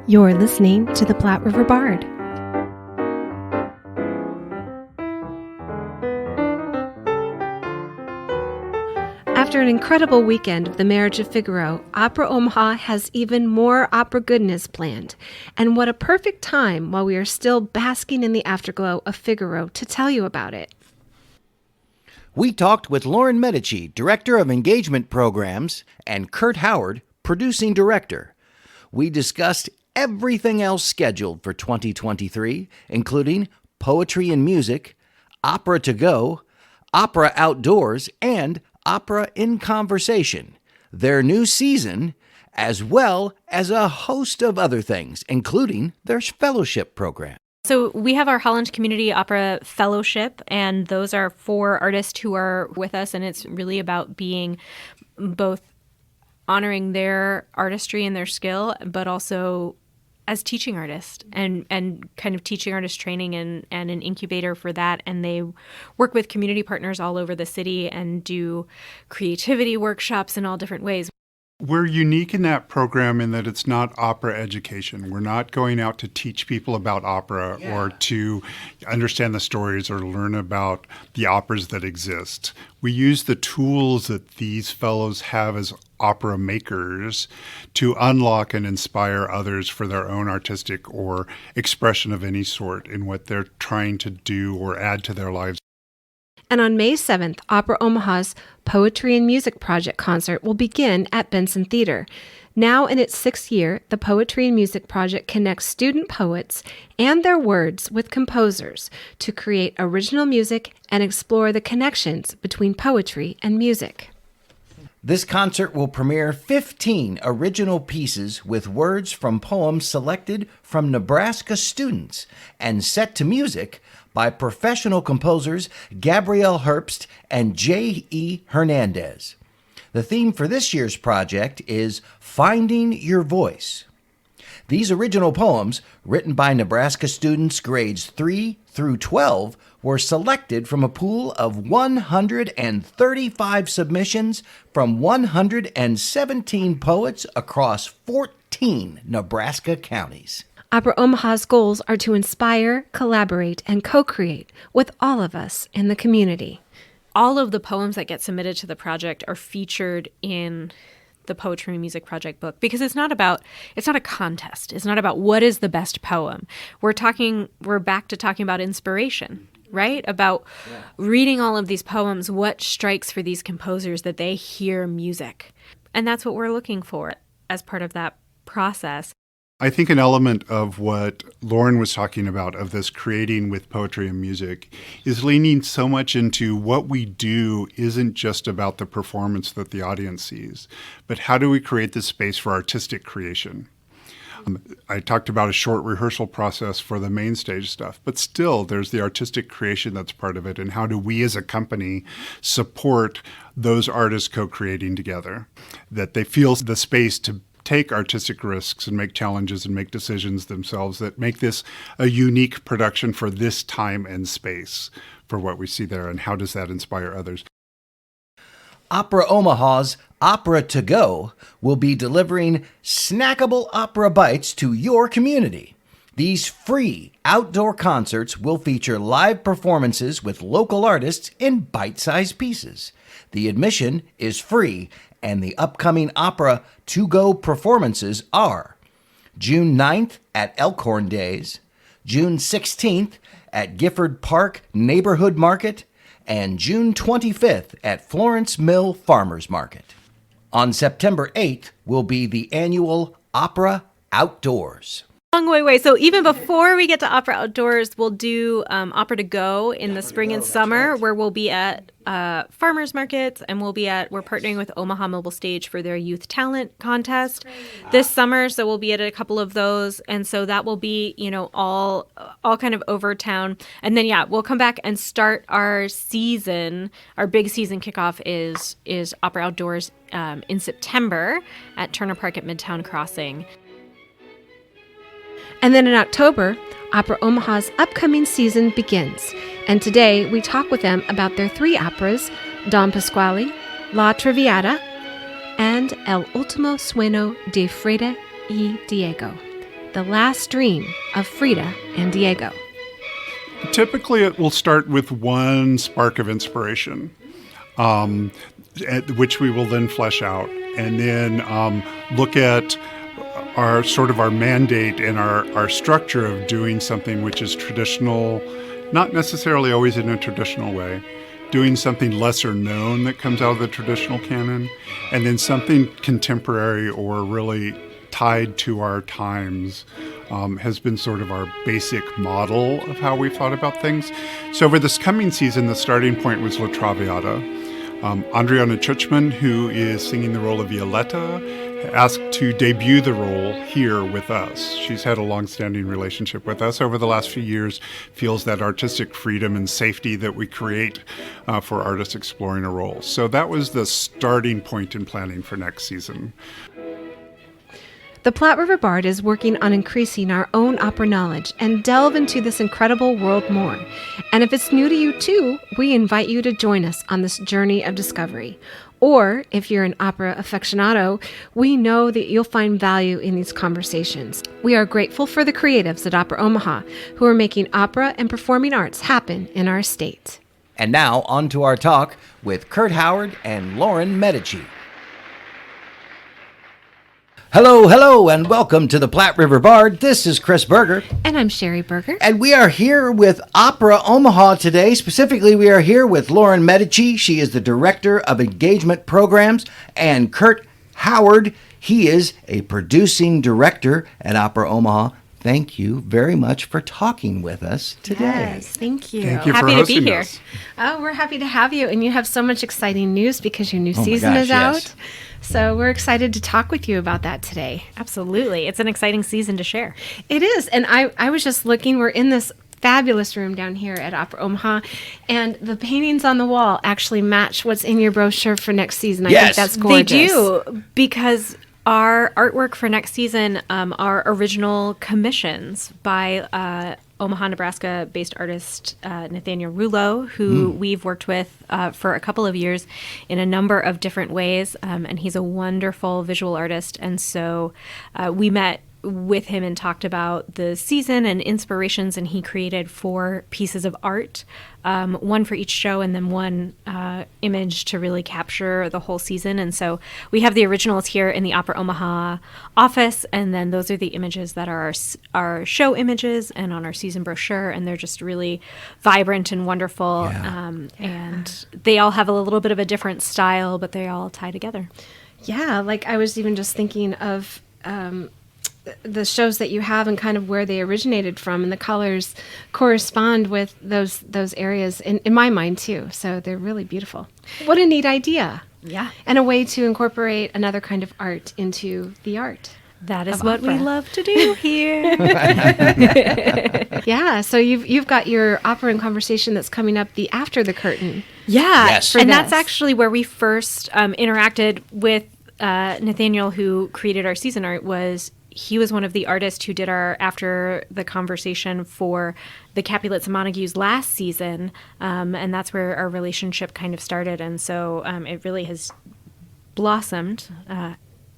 You're listening to the Platte River Bard. After an incredible weekend of the Marriage of Figaro, Opera Omaha has even more opera goodness planned. And what a perfect time while we are still basking in the afterglow of Figaro to tell you about it. We talked with Lauren Medici, Director of Engagement Programs, and Kurt Howard, Producing Director. We discussed everything else scheduled for 2023, including poetry and music, opera to go, opera outdoors, and opera in conversation, their new season, as well as a host of other things, including their fellowship program. So we have our Holland Community Opera Fellowship, and those are for artists who are with us, and it's really about being both honoring their artistry and their skill, but also as teaching artists and kind of teaching artist training and an incubator for that. And they work with community partners all over the city and do creativity workshops in all different ways. We're unique in that program in that it's not opera education. We're not going out to teach people about opera or to understand the stories or learn about the operas that exist. We use the tools that these fellows have as opera makers to unlock and inspire others for their own artistic or expression of any sort in what they're trying to do or add to their lives. And on May 7th, Opera Omaha's Poetry and Music Project concert will begin at Benson Theatre. Now in its 6th year, the Poetry and Music Project connects student poets and their words with composers to create original music and explore the connections between poetry and music. This concert will premiere 15 original pieces with words from poems selected from Nebraska students and set to music by professional composers Gabrielle Herbst and J.E. Hernandez. The theme for this year's project is Finding Your Voice. These original poems, written by Nebraska students grades 3 through 12, were selected from a pool of 135 submissions from 117 poets across 14 Nebraska counties. Opera Omaha's goals are to inspire, collaborate, and co-create with all of us in the community. All of the poems that get submitted to the project are featured in the Poetry and Music Project book because it's not a contest. It's not about what is the best poem. We're back to talking about inspiration, right? About reading all of these poems, what strikes for these composers that they hear music. And that's what we're looking for as part of that process. I think an element of what Lauren was talking about, of this creating with poetry and music, is leaning so much into what we do isn't just about the performance that the audience sees, but how do we create this space for artistic creation? I talked about a short rehearsal process for the main stage stuff, but still there's the artistic creation that's part of it. And how do we as a company support those artists co-creating together, that they feel the space to take artistic risks and make challenges and make decisions themselves that make this a unique production for this time and space for what we see there, and how does that inspire others? Opera Omaha's Opera to Go will be delivering snackable opera bites to your community. These free outdoor concerts will feature live performances with local artists in bite-sized pieces. The admission is free, and the upcoming Opera to Go performances are June 9th at Elkhorn Days, June 16th at Gifford Park Neighborhood Market, and June 25th at Florence Mill Farmers Market. On September 8th will be the annual Opera Outdoors. Long way away. So even before we get to Opera Outdoors, we'll do Opera to Go in the spring and summer, where we'll be at farmers markets, and we're partnering with Omaha Mobile Stage for their youth talent contest this summer. So we'll be at a couple of those, and so that will be all kind of over town. And then we'll come back and start our season. Our big season kickoff is Opera Outdoors in September at Turner Park at Midtown Crossing. And then in October, Opera Omaha's upcoming season begins. And today we talk with them about their 3 operas, Don Pasquale, La Traviata, and El Ultimo Sueño de Freda y Diego. the last dream of Frida and Diego. Typically, it will start with one spark of inspiration, which we will then flesh out, and then look at our mandate and our structure of doing something which is traditional, not necessarily always in a traditional way, doing something lesser known that comes out of the traditional canon, and then something contemporary or really tied to our times has been sort of our basic model of how we've thought about things. So over this coming season, the starting point was La Traviata. Adriana Chuchman, who is singing the role of Violetta, asked to debut the role here with us. She's had a long-standing relationship with us over the last few years, feels that artistic freedom and safety that we create for artists exploring a role. So that was the starting point in planning for next season. The Platte River Bard is working on increasing our own opera knowledge and delve into this incredible world more. And if it's new to you too, we invite you to join us on this journey of discovery. Or if you're an opera aficionado, we know that you'll find value in these conversations. We are grateful for the creatives at Opera Omaha who are making opera and performing arts happen in our state. And now on to our talk with Kurt Howard and Lauren Medici. Hello, and welcome to the Platte River Bard. This is Chris Berger. And I'm Sherry Berger. And we are here with Opera Omaha today. Specifically, we are here with Lauren Medici. She is the Director of Engagement Programs. And Kurt Howard, he is a producing director at Opera Omaha. Thank you very much for talking with us today. Yes, thank you. Thank you Happy for to be hosting here. us. Oh, we're happy to have you. And you have so much exciting news because your new season is out. Yes. So we're excited to talk with you about that today. Absolutely. It's an exciting season to share. It is. And I was just looking, we're in this fabulous room down here at Opera Omaha, and the paintings on the wall actually match what's in your brochure for next season. I think Yes. that's gorgeous. They do, because our artwork for next season are original commissions by Omaha, Nebraska-based artist Nathaniel Rouleau, who we've worked with for a couple of years in a number of different ways, and he's a wonderful visual artist. And so we met with him and talked about the season and inspirations, and he created 4 pieces of art, one for each show and then one image to really capture the whole season. And so we have the originals here in the Opera Omaha office, and then those are the images that are our show images and on our season brochure, and they're just really vibrant and wonderful. And they all have a little bit of a different style, but they all tie together. Yeah, like I was even just thinking of the shows that you have and kind of where they originated from, and the colors correspond with those areas in my mind too. So they're really beautiful. What a neat idea. Yeah. And a way to incorporate another kind of art into the art. That is Of what we opera. love to do here. Yeah, so you've got your opera and conversation that's coming up after the curtain. Yeah, Yes. and For that's this. actually where we first interacted with Nathaniel, who created our season art. He was one of the artists who did our after the conversation for the Capulets and Montagues last season, and that's where our relationship kind of started. And so it really has blossomed.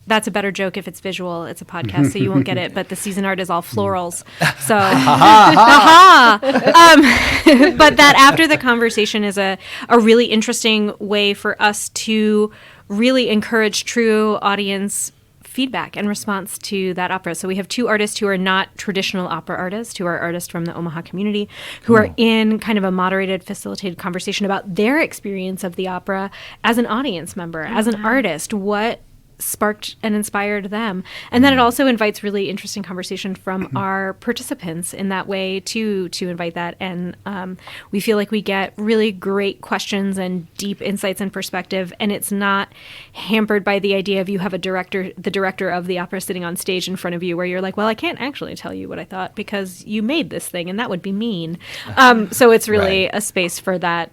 That's a better joke if it's visual. It's a podcast, so you won't get it. But the season art is all florals. So, but that after the conversation is a really interesting way for us to really encourage true audience feedback and response to that opera. So we have 2 artists who are not traditional opera artists, who are artists from the Omaha community, who are in kind of a moderated, facilitated conversation about their experience of the opera as an audience member, as an artist, what sparked and inspired them. And then it also invites really interesting conversation from our participants in that way to invite that. And we feel like we get really great questions and deep insights and perspective. And it's not hampered by the idea of you have the director of the opera sitting on stage in front of you where you're like, well, I can't actually tell you what I thought because you made this thing and that would be mean. So it's really Right. a space for that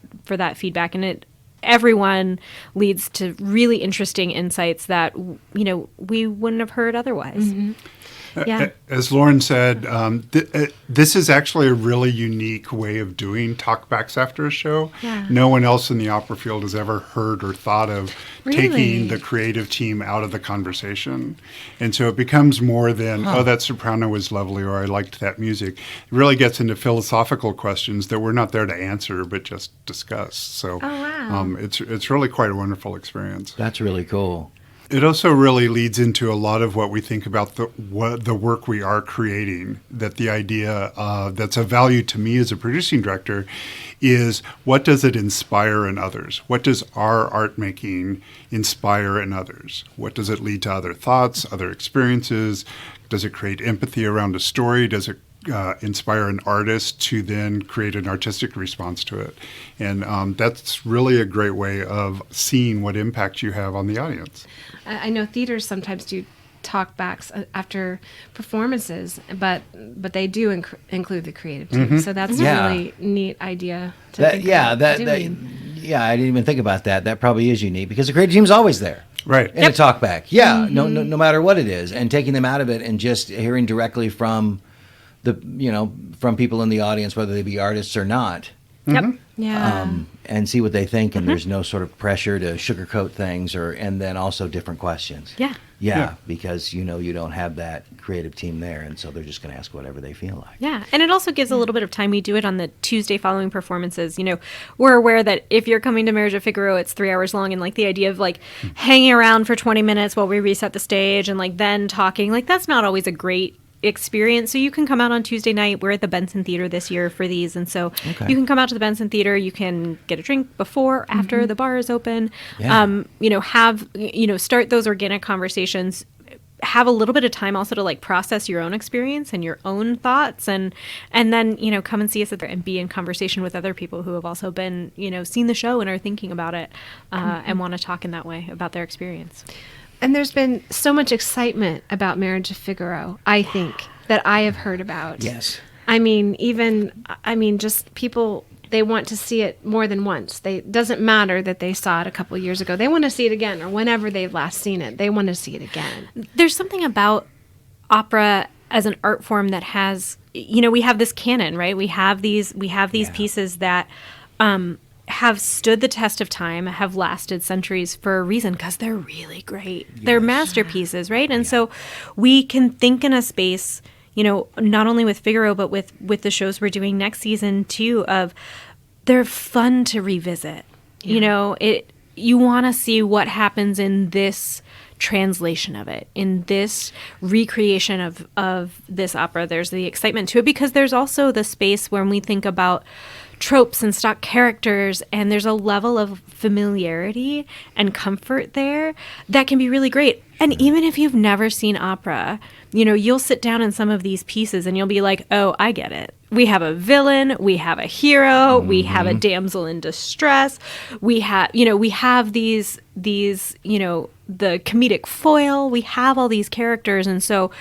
feedback. And everyone leads to really interesting insights that we wouldn't have heard otherwise. Yeah. As Lauren said, this is actually a really unique way of doing talkbacks after a show. Yeah. No one else in the opera field has ever heard or thought of Really? taking the creative team out of the conversation. And so it becomes more than, oh, that soprano was lovely, or I liked that music. It really gets into philosophical questions that we're not there to answer, but just discuss. So it's really quite a wonderful experience. That's really cool. It also really leads into a lot of what we think about the work we are creating, that the idea that's of value to me as a producing director is, what does it inspire in others? What does our art making inspire in others? What does it lead to other thoughts, other experiences? Does it create empathy around a story? Does it inspire an artist to then create an artistic response to it? And that's really a great way of seeing what impact you have on the audience. I know theaters sometimes do talkbacks after performances, but they do include the creative team. So that's Yeah. a really neat idea. To That, think yeah, about that, doing. I didn't even think about that. That probably is unique because the creative team's always there. Right. In a talkback. Yeah, no matter what it is. And taking them out of it and just hearing directly from from people in the audience, whether they be artists or not. Yep. Yeah. And see what they think, and there's no sort of pressure to sugarcoat things, and then also different questions. Yeah. Because you don't have that creative team there, and so they're just going to ask whatever they feel like. Yeah, and it also gives a little bit of time. We do it on the Tuesday following performances. We're aware that if you're coming to Marriage of Figaro, it's 3 hours long, and the idea of hanging around for 20 minutes while we reset the stage and then talking, that's not always a great experience. So you can come out on Tuesday night. We're at the Benson Theatre this year for these, and so you can come out to the Benson Theatre. You can get a drink before, after the bar is open. Yeah. Start those organic conversations. Have a little bit of time also to process your own experience and your own thoughts, and then come and see us and be in conversation with other people who have also been seen the show and are thinking about it and want to talk in that way about their experience. And there's been so much excitement about Marriage of Figaro, I think, that I have heard about. Yes. Just people, they want to see it more than once. It doesn't matter that they saw it a couple years ago. They want to see it again, or whenever they've last seen it. They want to see it again. There's something about opera as an art form that has, we have this canon, right? We have these pieces that have stood the test of time, have lasted centuries for a reason, because they're really great. Yes. They're masterpieces, right? And so we can think in a space, not only with Figaro, but with the shows we're doing next season too, of they're fun to revisit. Yeah. You want to see what happens in this translation of it, in this recreation of this opera. There's the excitement to it, because there's also the space when we think about tropes and stock characters, and there's a level of familiarity and comfort there that can be really great. And even if you've never seen opera, you'll sit down in some of these pieces and you'll be like, oh, I get it. We have a villain, we have a hero, we have a damsel in distress, we have these the comedic foil, we have all these characters. And so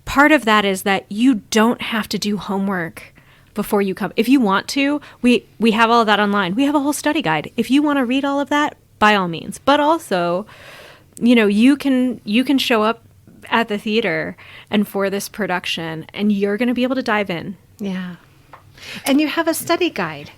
part of that is that you don't have to do homework before you come. If you want to, we have all of that online. We have a whole study guide. If you want to read all of that, by all means. But also, you can show up at the theater and for this production, and you're going to be able to dive in. Yeah. And you have a study guide.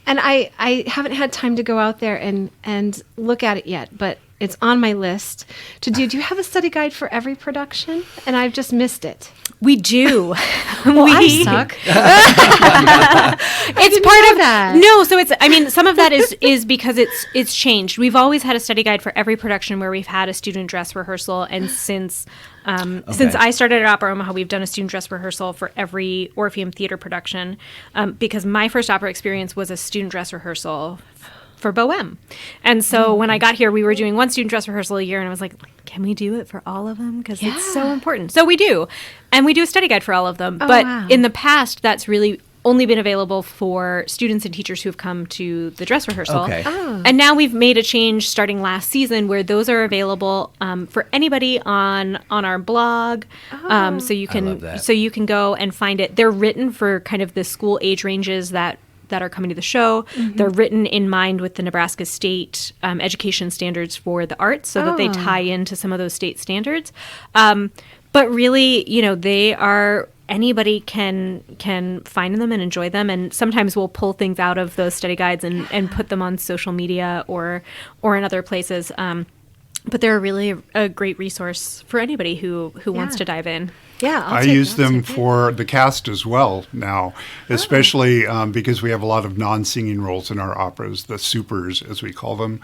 And I haven't had time to go out there and look at it yet, but it's on my list to do. Do you have a study guide for every production? And I've just missed it. We do. I suck. It's part of that. No, so some of that is because it's changed. We've always had a study guide for every production where we've had a student dress rehearsal, and since I started at Opera Omaha, we've done a student dress rehearsal for every Orpheum Theater production, because my first opera experience was a student dress rehearsal for Bohème. And so when I got here, we were doing one student dress rehearsal a year, and I was like, can we do it for all of them? Because it's so important. So we do. And we do a study guide for all of them. In the past, that's really only been available for students and teachers who have come to the dress rehearsal. Okay. Oh. And now we've made a change starting last season where those are available for anybody on our blog. So you can go and find it. They're written for kind of the school age ranges that are coming to the show. Mm-hmm. They're written in mind with the Nebraska state education standards for the arts, so that they tie into some of those state standards. But really, they are, anybody can find them and enjoy them. And sometimes we'll pull things out of those study guides and put them on social media or in other places. But they're really a great resource for anybody who wants to dive in. Yeah, I use them for the cast as well now, especially because we have a lot of non-singing roles in our operas, the supers, as we call them,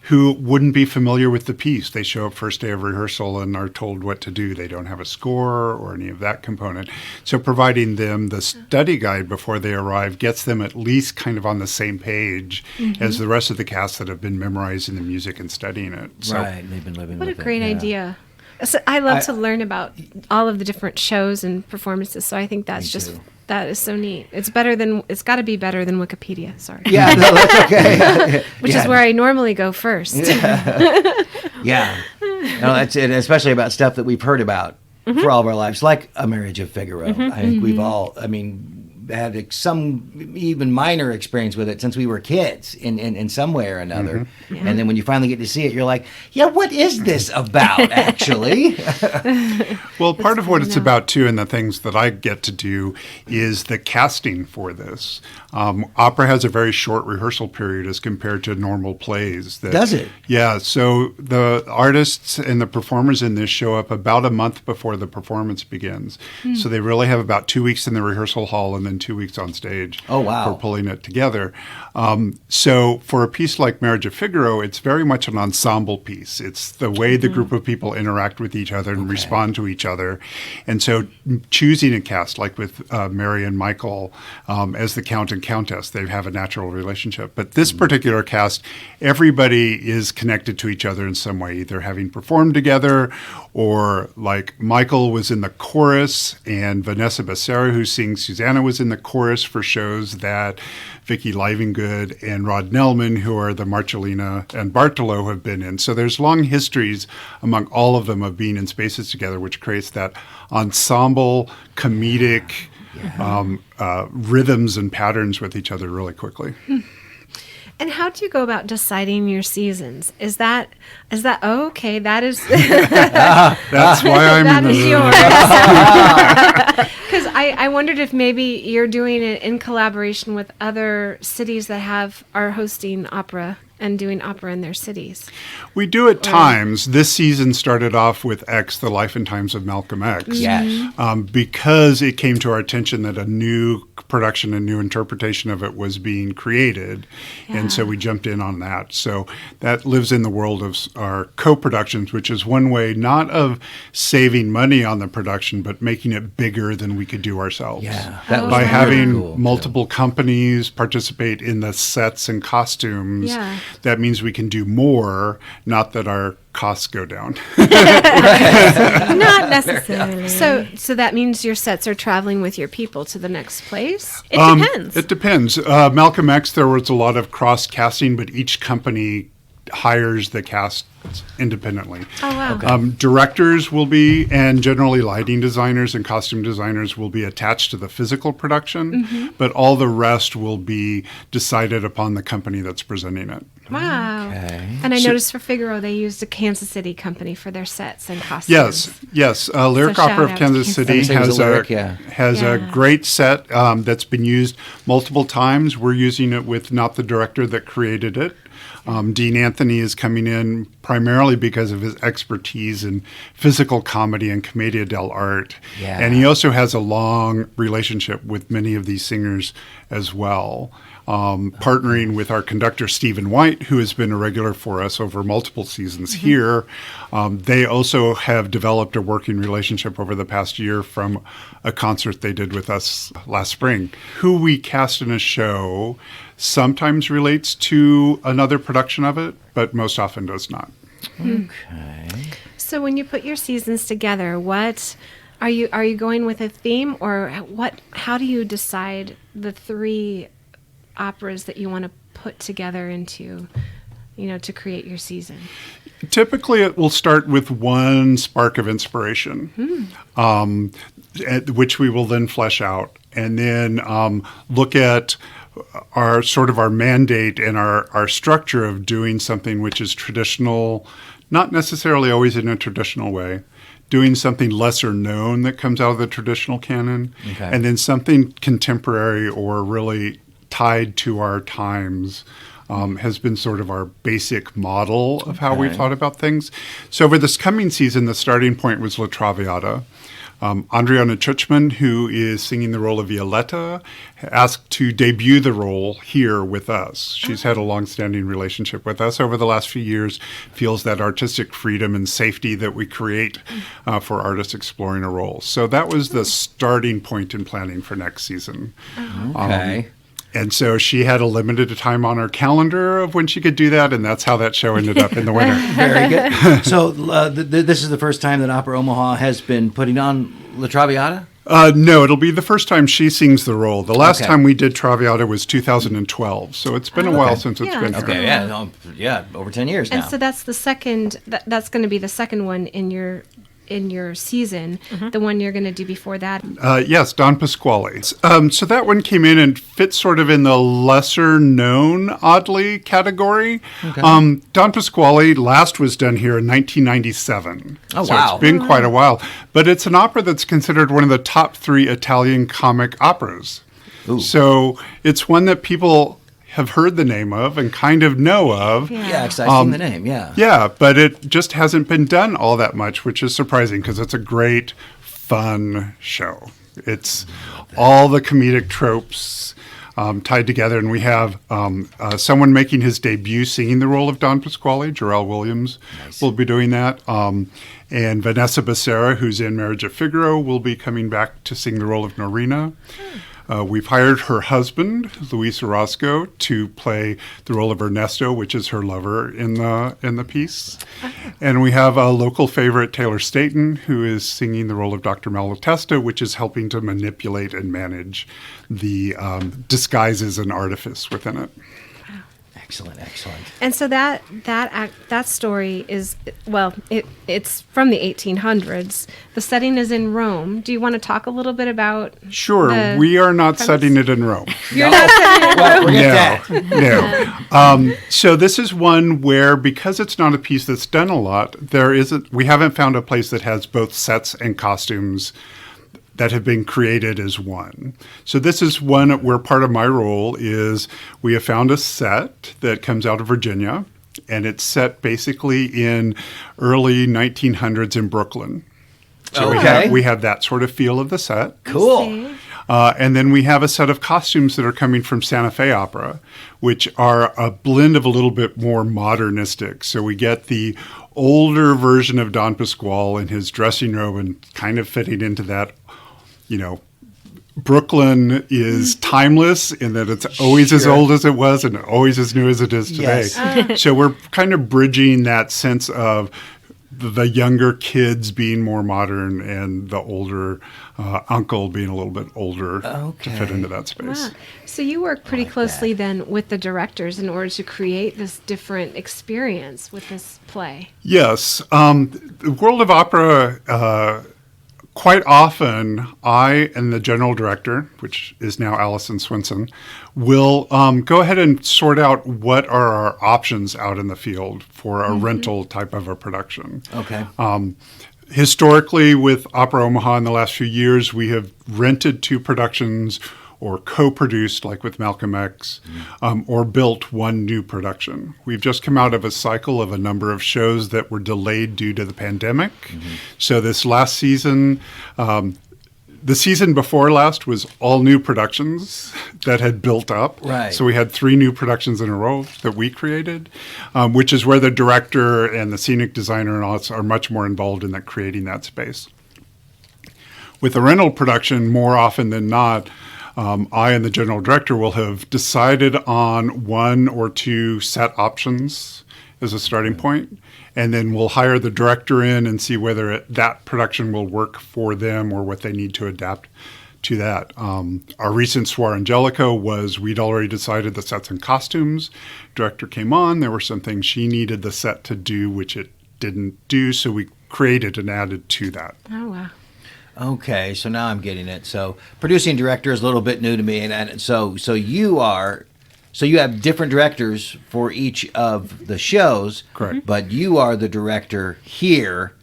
who wouldn't be familiar with the piece. They show up first day of rehearsal and are told what to do. They don't have a score or any of that component. So providing them the study guide before they arrive gets them at least kind of on the same page as the rest of the cast that have been memorizing the music and studying it. So, Right, they've been living What with a great it. Yeah. idea. So I love to learn about all of the different shows and performances. So I think that's Me too. that is so neat. It's got to be better than Wikipedia. Sorry. Yeah, no, that's okay. Which is where I normally go first. Yeah. No, that's it, especially about stuff that we've heard about for all of our lives, like A Marriage of Figaro. I think we've all, had some even minor experience with it since we were kids in some way or another. And then when you finally get to see it, you're like, yeah, what is this about, actually? well, part of what it's about, too, and the things that I get to do is the casting for this. Opera has a very short rehearsal period as compared to normal plays. Does it? Yeah, so the artists and the performers in this show up about a month before the performance begins. So they really have about 2 weeks in the rehearsal hall and then 2 weeks on stage. Oh, wow. For pulling it together. So for a piece like Marriage of Figaro, it's very much an ensemble piece. It's the way the group of people interact with each other and respond to each other. And so choosing a cast, like with Mary and Michael as the Count and Countess, they have a natural relationship. But this particular cast, everybody is connected to each other in some way, either having performed together or like Michael was in the chorus and Vanessa Becerra, who sings Susanna, was in the chorus for shows that Vicki Livingood and Rod Nellman, who are the Marcellina and Bartolo, have been in. So there's long histories among all of them of being in spaces together, which creates that ensemble, comedic rhythms and patterns with each other really quickly. And how do you go about deciding your seasons? Is that okay? That is That's why I'm that in the is room. yours. Because I wondered if maybe you're doing it in collaboration with other cities that are hosting opera and doing opera in their cities. We do at times. This season started off with X, The Life and Times of Malcolm X. Yes. Because it came to our attention that a new production, a new interpretation of it was being created. And so we jumped in on that. So that lives in the world of our co-productions, which is one way not of saving money on the production, but making it bigger than we could do ourselves. Yeah, that was By really having cool, multiple companies participate in the sets and costumes, Yeah. that means we can do more, not that our costs go down. Not necessarily. So that means your sets are traveling with your people to the next place? It depends. It depends. Malcolm X, there was a lot of cross-casting, but each company hires the cast independently. Oh, wow. Okay. Directors will be, and generally lighting designers and costume designers will be attached to the physical production, but all the rest will be decided upon the company that's presenting it. Wow. Okay. And I noticed for Figaro, they used a Kansas City company for their sets and costumes. Yes. Lyric So shout Opera out of to Kansas City Kansas City. has It was a Lyric, a great set that's been used multiple times. We're using it with not the director that created it. Dean Anthony is coming in primarily because of his expertise in physical comedy and commedia dell'arte. Yeah. And he also has a long relationship with many of these singers as well. Partnering with our conductor, Stephen White, who has been a regular for us over multiple seasons here. They also have developed a working relationship over the past year from a concert they did with us last spring. Who we cast in a show sometimes relates to another production of it, but most often does not. Okay. So when you put your seasons together, what are you going with a theme, or how do you decide the three operas that you want to put together into, to create your season? Typically, it will start with one spark of inspiration, which we will then flesh out, and then look at our mandate and our structure of doing something which is traditional, not necessarily always in a traditional way, doing something lesser known that comes out of the traditional canon, Okay. and then something contemporary or really tied to our times. Has been sort of our basic model of how we've thought about things. So over this coming season, the starting point was La Traviata. Andriana Chuchman, who is singing the role of Violetta, asked to debut the role here with us. She's had a long-standing relationship with us over the last few years, feels that artistic freedom and safety that we create for artists exploring a role. So that was the starting point in planning for next season. Okay. And so she had a limited time on her calendar of when she could do that, and that's how that show ended up in the winter. Very good. So this is the first time that Opera Omaha has been putting on La Traviata? No, it'll be the first time she sings the role. The last Okay. time we did Traviata was 2012, so it's been a while since it's been here. Okay, yeah, over 10 years now. And so that's the second. That's going to be the second one in your season. The one you're going to do before that. Yes, Don Pasquale. So that one came in and fits sort of in the lesser known, oddly, category. Don Pasquale last was done here in 1997. Oh, so wow. it's been quite a while. But it's an opera that's considered one of the top 3 Italian comic operas. Ooh. So it's one that people have heard the name of and kind of know of. Yeah, because I've seen the name, yeah. Yeah, but it just hasn't been done all that much, which is surprising because it's a great, fun show. It's all the comedic tropes tied together, and we have someone making his debut singing the role of Don Pasquale, Jarrell Williams, will be doing that. And Vanessa Becerra, who's in Marriage of Figaro, will be coming back to sing the role of Norina. We've hired her husband, Luis Orozco, to play the role of Ernesto, which is her lover in the piece. And we have a local favorite, Taylor Staton, who is singing the role of Dr. Malatesta, which is helping to manipulate and manage the disguises and artifice within it. Excellent. And so that story is, well, it's from the 1800s. The setting is in Rome. Do you want to talk a little bit about? Sure, we are not setting it in Rome. You're not setting it in Well, Rome. forget that. No. So this is one where, because it's not a piece that's done a lot, we haven't found a place that has both sets and costumes that have been created as one. So this is one where part of my role is we have found a set that comes out of Virginia, and it's set basically in early 1900s in Brooklyn. So we have that sort of feel of the set. Cool. And then we have a set of costumes that are coming from Santa Fe Opera, which are a blend of a little bit more modernistic. So we get the older version of Don Pasquale in his dressing robe and kind of fitting into that, Brooklyn is timeless in that it's always as old as it was and always as new as it is today. Yes. So we're kind of bridging that sense of the younger kids being more modern and the older uncle being a little bit older to fit into that space. Wow. So you work pretty closely then with the directors in order to create this different experience with this play. Yes. The world of opera, quite often, I and the general director, which is now Allison Swinson, will go ahead and sort out what are our options out in the field for a rental type of a production. Okay. Historically, with Opera Omaha in the last few years, we have rented 2 productions or co-produced, like with Malcolm X, or built 1 new production. We've just come out of a cycle of a number of shows that were delayed due to the pandemic. So this last season, the season before last was all new productions that had built up. Right. So we had 3 new productions in a row that we created, which is where the director and the scenic designer and all that are much more involved in that creating that space. With a rental production, more often than not, I and the general director will have decided on 1 or 2 set options as a starting point, and then we'll hire the director in and see whether that production will work for them or what they need to adapt to that. Our recent Suor Angelica was, we'd already decided the sets and costumes. Director came on, there were some things she needed the set to do, which it didn't do, so we created and added to that. Oh, wow. Okay, so now I'm getting it. So producing director is a little bit new to me, and so you have different directors for each of the shows. Correct. But you are the director here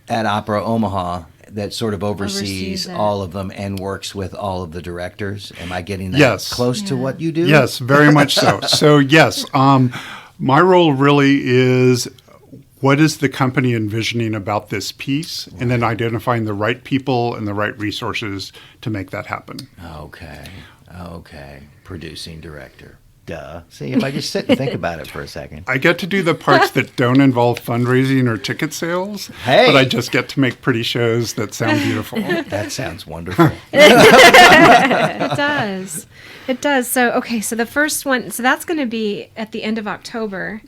at Opera Omaha that sort of oversees it. all of them and works with all of the directors. Am I getting that Yes. close to what you do? Yes, very much so. So yes, my role really is what is the company envisioning about this piece, and then identifying the right people and the right resources to make that happen. Okay. Producing director. Duh. See, if I just sit and think about it for a second. I get to do the parts that don't involve fundraising or ticket sales, Hey! but I just get to make pretty shows that sound beautiful. That sounds wonderful. It does. It does. So the first one, so that's going to be at the end of October.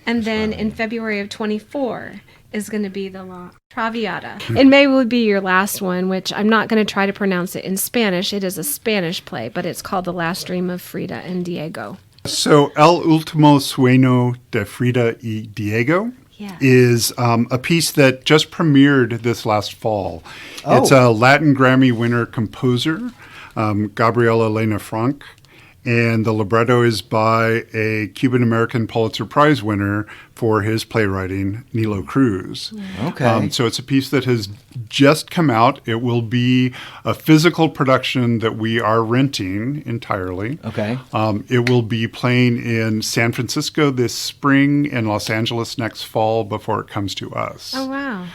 And then in February of 24 is going to be the La Traviata. In May will be your last one, which I'm not going to try to pronounce it in Spanish. It is a Spanish play, but it's called The Last Dream of Frida and Diego. So El Último Sueño de Frida y Diego Yeah. is a piece that just premiered this last fall. Oh. It's a Latin Grammy winner composer, Gabriela Elena Frank, and the libretto is by a Cuban-American Pulitzer Prize winner for his playwriting, Nilo Cruz. Okay. So it's a piece that has just come out. It will be a physical production that we are renting entirely. Okay. It will be playing in San Francisco this spring and Los Angeles next fall before it comes to us. Oh, wow.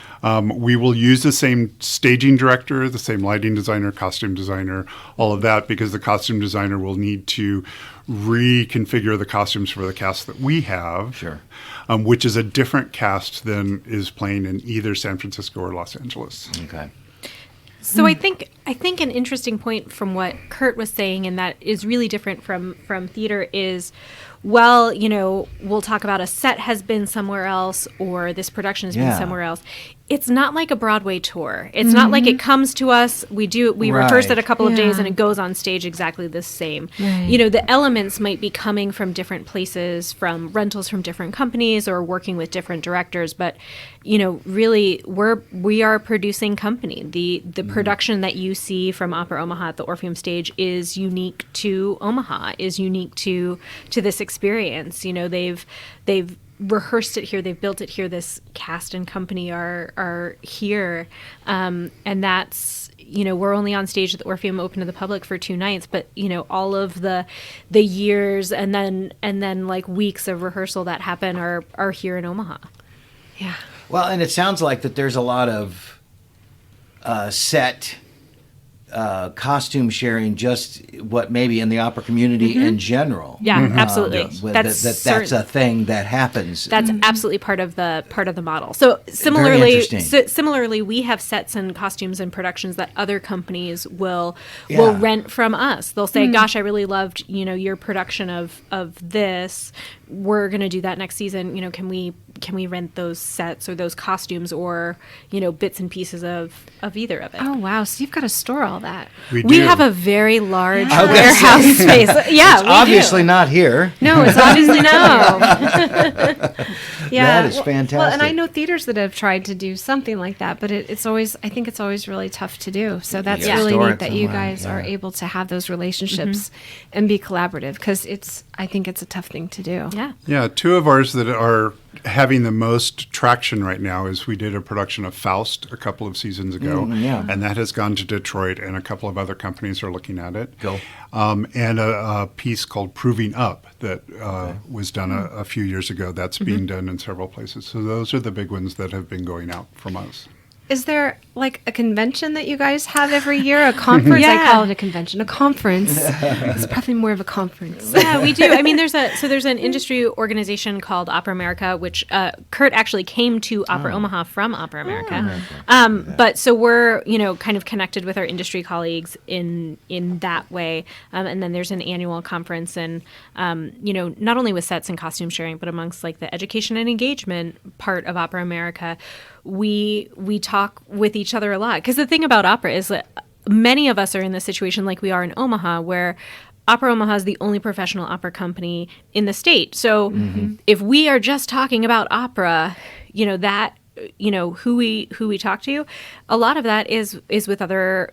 We will use the same staging director, the same lighting designer, costume designer, all of that, because the costume designer will need to reconfigure the costumes for the cast that we have. Sure. Which is a different cast than is playing in either San Francisco or Los Angeles. Okay. So I think an interesting point from what Kurt was saying, and that is really different from theater, is, well, we'll talk about a set has been somewhere else or this production has been somewhere else. It's not like a Broadway tour. It's not like it comes to us, we rehearse it a couple of days and it goes on stage exactly the same. Right. The elements might be coming from different places, from rentals from different companies or working with different directors, but really we are a producing company. The production that you see from Opera Omaha at the Orpheum stage is unique to Omaha, is unique to this experience. They've rehearsed it here, they've built it here, this cast and company are here, and that's we're only on stage at the Orpheum open to the public for 2 nights, but all of the years and then like weeks of rehearsal that happen are here in Omaha. Yeah. Well, and it sounds like that there's a lot of set costume sharing, just what maybe in the opera community in general. Yeah, absolutely. That's a thing that happens. That's absolutely part of the model. So similarly, interesting. we have sets and costumes and productions that other companies will rent from us. They'll say, "Gosh, I really loved your production of this. We're going to do that next season. Can we rent those sets or those costumes or bits and pieces of either of it?" Oh, wow. So you've got to store all that. We We do. have a very large I was gonna warehouse say, space. Yeah, it's obviously not here. No, it's obviously no. Yeah, That is fantastic. Well, and I know theaters that have tried to do something like that, but it's always really tough to do. So that's Yeah. really Store neat it that you somewhere, guys are yeah. able to have those relationships and be collaborative, because I think it's a tough thing to do. Yeah. Yeah, 2 of ours that are having the most traction right now is we did a production of Faust a couple of seasons ago, yeah. and that has gone to Detroit, and a couple of other companies are looking at it. Go. And a piece called Proving Up that was done a few years ago. That's being done in several places. So those are the big ones that have been going out from us. Is there like a convention that you guys have every year? A conference? Yeah. I call it a convention. A conference. It's probably more of a conference. Yeah, we do. I mean, there's an industry organization called Opera America, which Kurt actually came to Opera Omaha from Opera America. But so we're kind of connected with our industry colleagues in that way. And then there's an annual conference, and not only with sets and costume sharing, but amongst like the education and engagement part of Opera America, we talk with each other a lot. Because the thing about opera is that many of us are in this situation like we are in Omaha, where Opera Omaha is the only professional opera company in the state. So if we are just talking about opera, that who we talk to, a lot of that is with other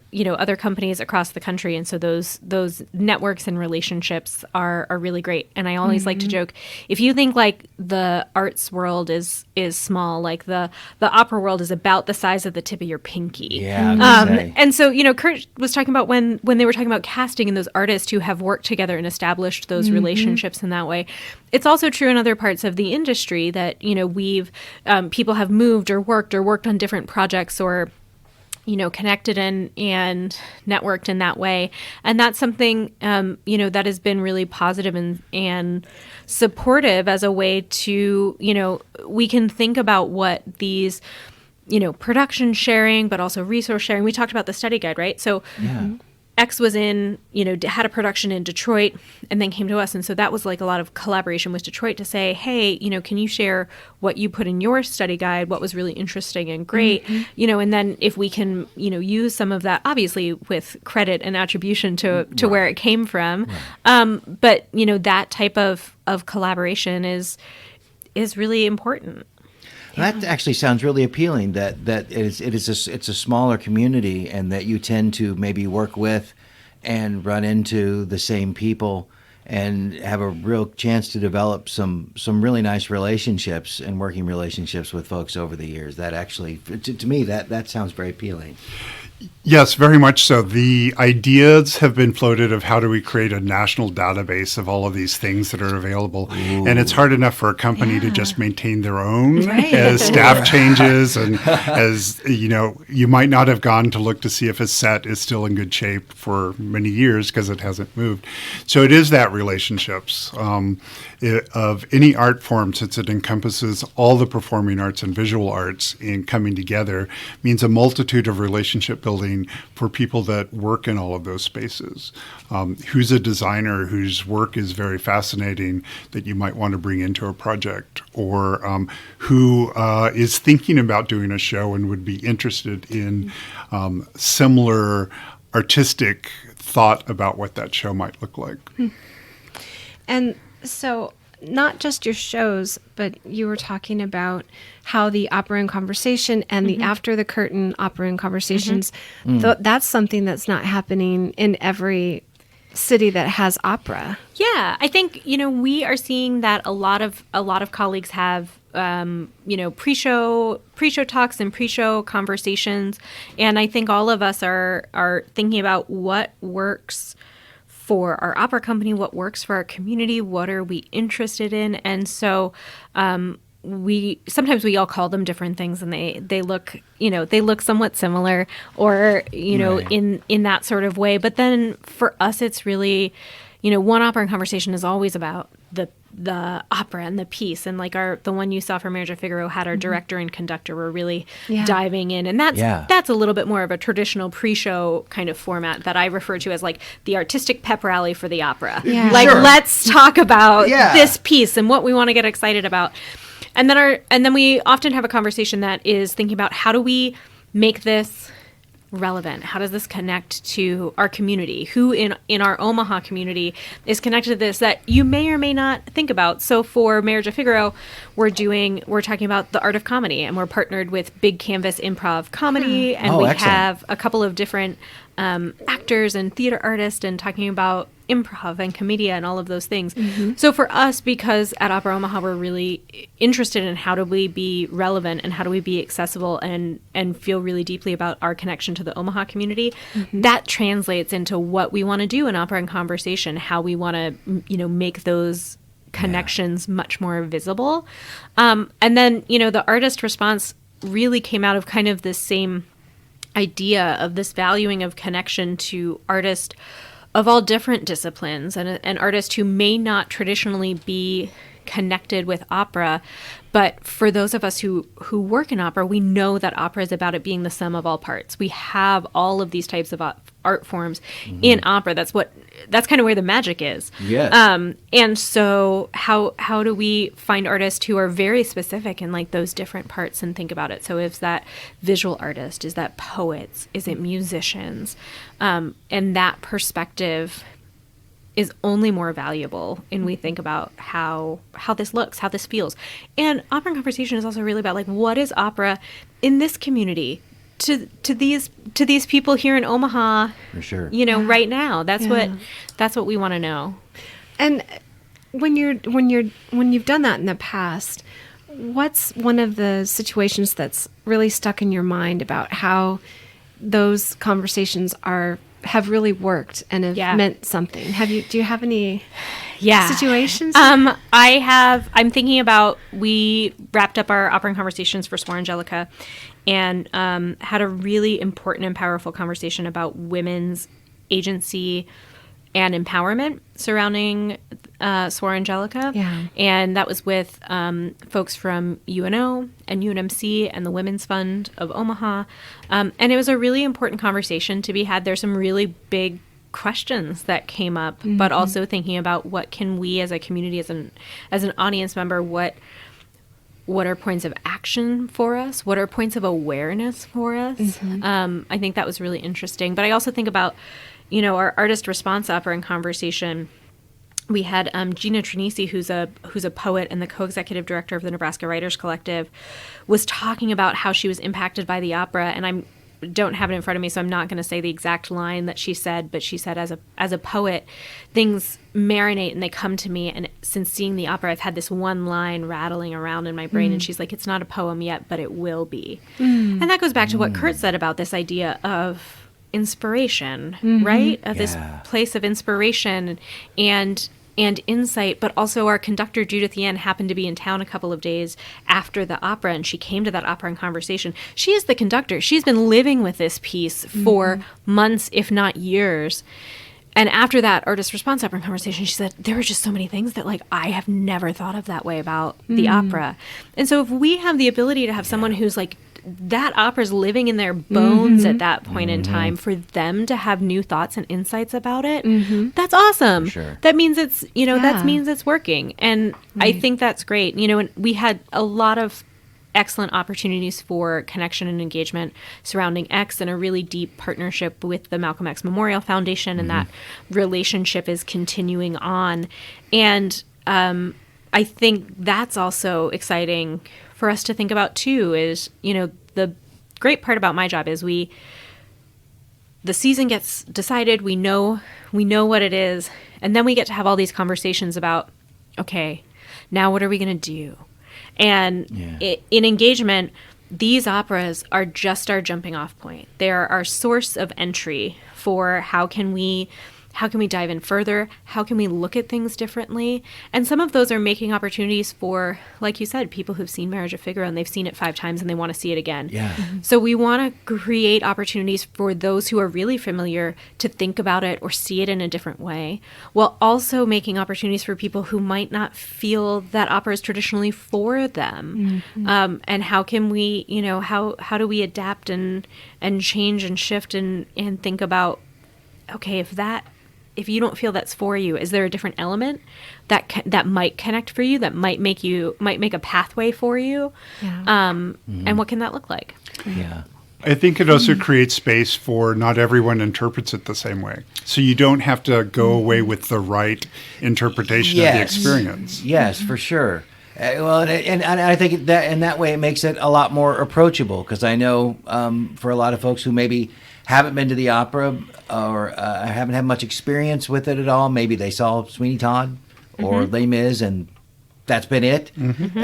companies across the country, and so those networks and relationships are really great. And I always like to joke, if you think like the arts world is small, like the opera world is about the size of the tip of your pinky. Yeah, I was gonna say. And so Kurt was talking about when they were talking about casting and those artists who have worked together and established those relationships in that way. It's also true in other parts of the industry that we've people have moved or worked on different projects or connected and networked in that way. And that's something, that has been really positive and supportive as a way to, we can think about what these, production sharing, but also resource sharing. We talked about the study guide, right? So X was in, had a production in Detroit and then came to us. And so that was like a lot of collaboration with Detroit to say, hey, can you share what you put in your study guide, what was really interesting and great, and then if we can, use some of that, obviously with credit and attribution to where it came from. But, that type of collaboration is really important. That actually sounds really appealing. It's a smaller community, and that you tend to maybe work with and run into the same people, and have a real chance to develop some really nice relationships and working relationships with folks over the years. That actually, to me, that sounds very appealing. Yes, very much so. The ideas have been floated of how do we create a national database of all of these things that are available. Ooh. And it's hard enough for a company to just maintain their own as staff changes, and as you might not have gone to look to see if a set is still in good shape for many years because it hasn't moved. So it is that relationships of any art form, since it encompasses all the performing arts and visual arts, in coming together means a multitude of relationship building for people that work in all of those spaces. Who's a designer whose work is very fascinating that you might want to bring into a project, or who is thinking about doing a show and would be interested in similar artistic thought about what that show might look like. And so not just your shows, but you were talking about how the Opera in Conversation and the After the Curtain Opera in Conversations, that's something that's not happening in every city that has opera. Yeah, I think, we are seeing that a lot of colleagues have pre-show talks and pre-show conversations, and I think all of us are thinking about what works for our opera company, what works for our community, what are we interested in. And so we all call them different things, and they look somewhat similar, or in that sort of way. But then for us, it's really, one Opera in Conversation is always about the opera and the piece, and like the one you saw for Marriage of Figaro had our director and conductor were really diving in, and that's a little bit more of a traditional pre-show kind of format that I refer to as like the artistic pep rally for the opera. Yeah. Like, let's talk about this piece and what we want to get excited about. And then we often have a conversation that is thinking about how do we make this relevant? How does this connect to our community? Who in our Omaha community is connected to this that you may or may not think about? So for Marriage of Figaro, we're talking about the art of comedy, and we're partnered with Big Canvas Improv Comedy, and we have a couple of different actors and theater artists, and talking about improv and comedia and all of those things. So for us, because at Opera Omaha, we're really interested in how do we be relevant and how do we be accessible and feel really deeply about our connection to the Omaha community, that translates into what we want to do in Opera in Conversation, how we want to, make those connections much more visible. And then, the artist response really came out of kind of this same idea of this valuing of connection to artists of all different disciplines, and artists who may not traditionally be connected with opera. But for those of us who work in opera, we know that opera is about it being the sum of all parts. We have all of these types of art forms in opera. That's kind of where the magic is. Yes. And so how do we find artists who are very specific in like those different parts and think about it? So is that visual artist? Is that poets? Is it musicians? And that perspective is only more valuable when we think about how this looks, how this feels. And opera in conversation is also really about, like, what is opera in this community to these people here in Omaha, For sure. right now. That's what we want to know. And when you've done that in the past, what's one of the situations that's really stuck in your mind about how those conversations have really worked and have meant something? Do you have any situations? I'm thinking about, we wrapped up our Opera and Conversations for Suor Angelica and had a really important and powerful conversation about women's agency and empowerment surrounding Suor Angelica. Yeah. And that was with folks from UNO and UNMC and the Women's Fund of Omaha. And it was a really important conversation to be had. There's some really big questions that came up, but also thinking about what can we as a community, as an audience member, what are points of action for us? What are points of awareness for us? I think that was really interesting. But I also think about, our artist response opera in conversation. We had Gina Trinisi, who's a poet and the co-executive director of the Nebraska Writers Collective, was talking about how she was impacted by the opera. And I don't have it in front of me, so I'm not going to say the exact line that she said, but she said, as a poet, things marinate and they come to me. And since seeing the opera, I've had this one line rattling around in my brain. And she's like, it's not a poem yet, but it will be. And that goes back to what Kurt said about this idea of inspiration, right? Of this place of inspiration and insight, but also our conductor, Judith Yen, happened to be in town a couple of days after the opera, and she came to that opera in conversation. She is the conductor. She's been living with this piece for months, if not years. And after that artist response opera in conversation, she said, there were just so many things that, like, I have never thought of that way about the opera. And so if we have the ability to have someone who's like, that opera's living in their bones at that point in time, for them to have new thoughts and insights about it, that's awesome. For sure. That means it's, that means it's working. And I think that's great. And we had a lot of excellent opportunities for connection and engagement surrounding X, and a really deep partnership with the Malcolm X Memorial Foundation, and that relationship is continuing on. And I think that's also exciting for us to think about too. Is, the great part about my job is the season gets decided, we know what it is, and then we get to have all these conversations about, okay, now what are we going to do? And in engagement, these operas are just our jumping off point. They're our source of entry for how can we dive in further? How can we look at things differently? And some of those are making opportunities for, like you said, people who've seen Marriage of Figaro and they've seen it 5 times and they want to see it again. Yeah. So we want to create opportunities for those who are really familiar to think about it or see it in a different way, while also making opportunities for people who might not feel that opera is traditionally for them. And how can we, how do we adapt and change and shift and think about, okay, if you don't feel that's for you, is there a different element that might connect for you, that might make a pathway for you? And what can that look like? Yeah. I think it also creates space for not everyone interprets it the same way. So you don't have to go away with the right interpretation of the experience. Yes, for sure. Well, and I think that in that way it makes it a lot more approachable, because I know for a lot of folks who maybe haven't been to the opera or haven't had much experience with it at all, maybe they saw Sweeney Todd or Les Mis and that's been it,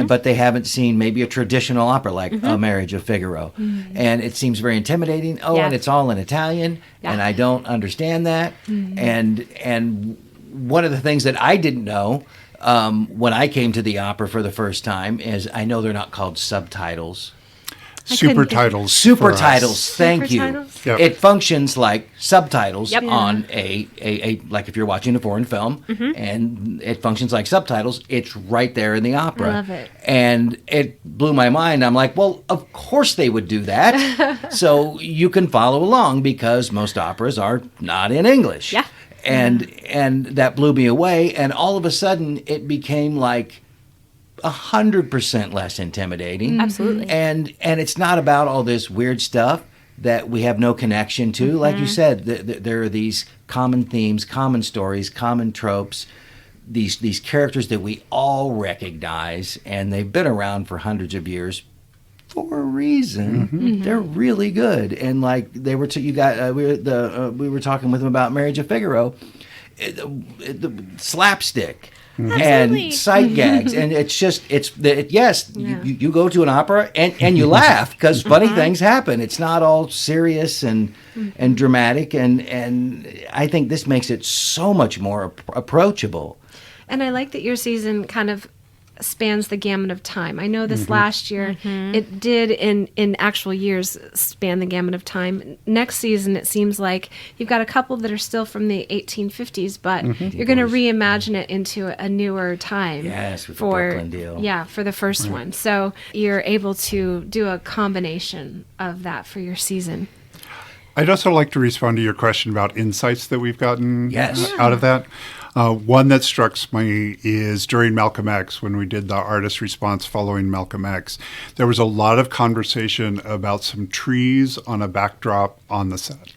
but they haven't seen maybe a traditional opera like A Marriage of Figaro. And it seems very intimidating. And it's all in Italian, and I don't understand that. And one of the things that I didn't know when I came to the opera for the first time is I know they're not called subtitles. Super titles. Thank you. Yep. It functions like subtitles on a like if you're watching a foreign film, and it functions like subtitles. It's right there in the opera. I love it. And it blew my mind. I'm like, well, of course they would do that. So you can follow along, because most operas are not in English. Yeah. And that blew me away. And all of a sudden, it became like 100% less intimidating. Absolutely. And it's not about all this weird stuff. that we have no connection to. Like you said, there are these common themes, common stories, common tropes, these characters that we all recognize, and they've been around for hundreds of years for a reason. They're really good. And like they were, we were talking with them about Marriage of Figaro, the slapstick. And sight gags, and it's just you go to an opera and you laugh because funny things happen. It's not all serious and dramatic, and I think this makes it so much more approachable. And I like that your season kind of spans the gamut of time. I know this last year it did in actual years span the gamut of time. Next season it seems like you've got a couple that are still from the 1850s, but you're going to reimagine it into a newer time. Yes, with the Brooklyn deal. Yeah, for the first one. So you're able to do a combination of that for your season. I'd also like to respond to your question about insights that we've gotten out of that. One that struck me is during Malcolm X, when we did the artist response following Malcolm X, there was a lot of conversation about some trees on a backdrop on the set.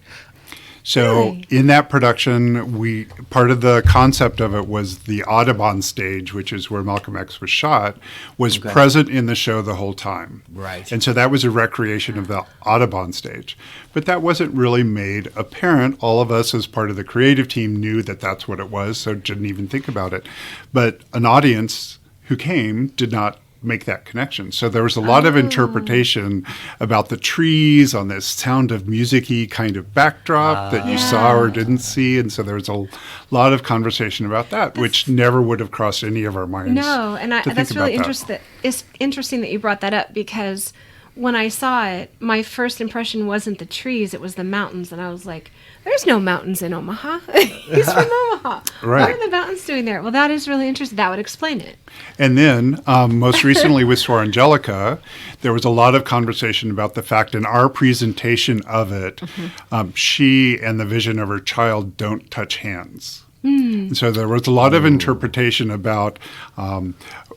So in that production, part of the concept of it was the Audubon stage, which is where Malcolm X was shot, was present in the show the whole time. Right. And so that was a recreation of the Audubon stage. But that wasn't really made apparent. All of us as part of the creative team knew that that's what it was, so didn't even think about it. But an audience who came did not make that connection. So there was a lot of interpretation about the trees on this Sound of Music-y kind of backdrop that you saw or didn't see. And so there was a lot of conversation about that, which never would have crossed any of our minds. No, and that's really interesting. It's interesting that you brought that up because when I saw it, my first impression wasn't the trees, it was the mountains. And I was like, there's no mountains in Omaha. He's from Omaha. Right. What are the mountains doing there? Well, that is really interesting. That would explain it. And then, most recently with Suor Angelica, there was a lot of conversation about the fact in our presentation of it, she and the vision of her child don't touch hands. And so there was a lot of interpretation about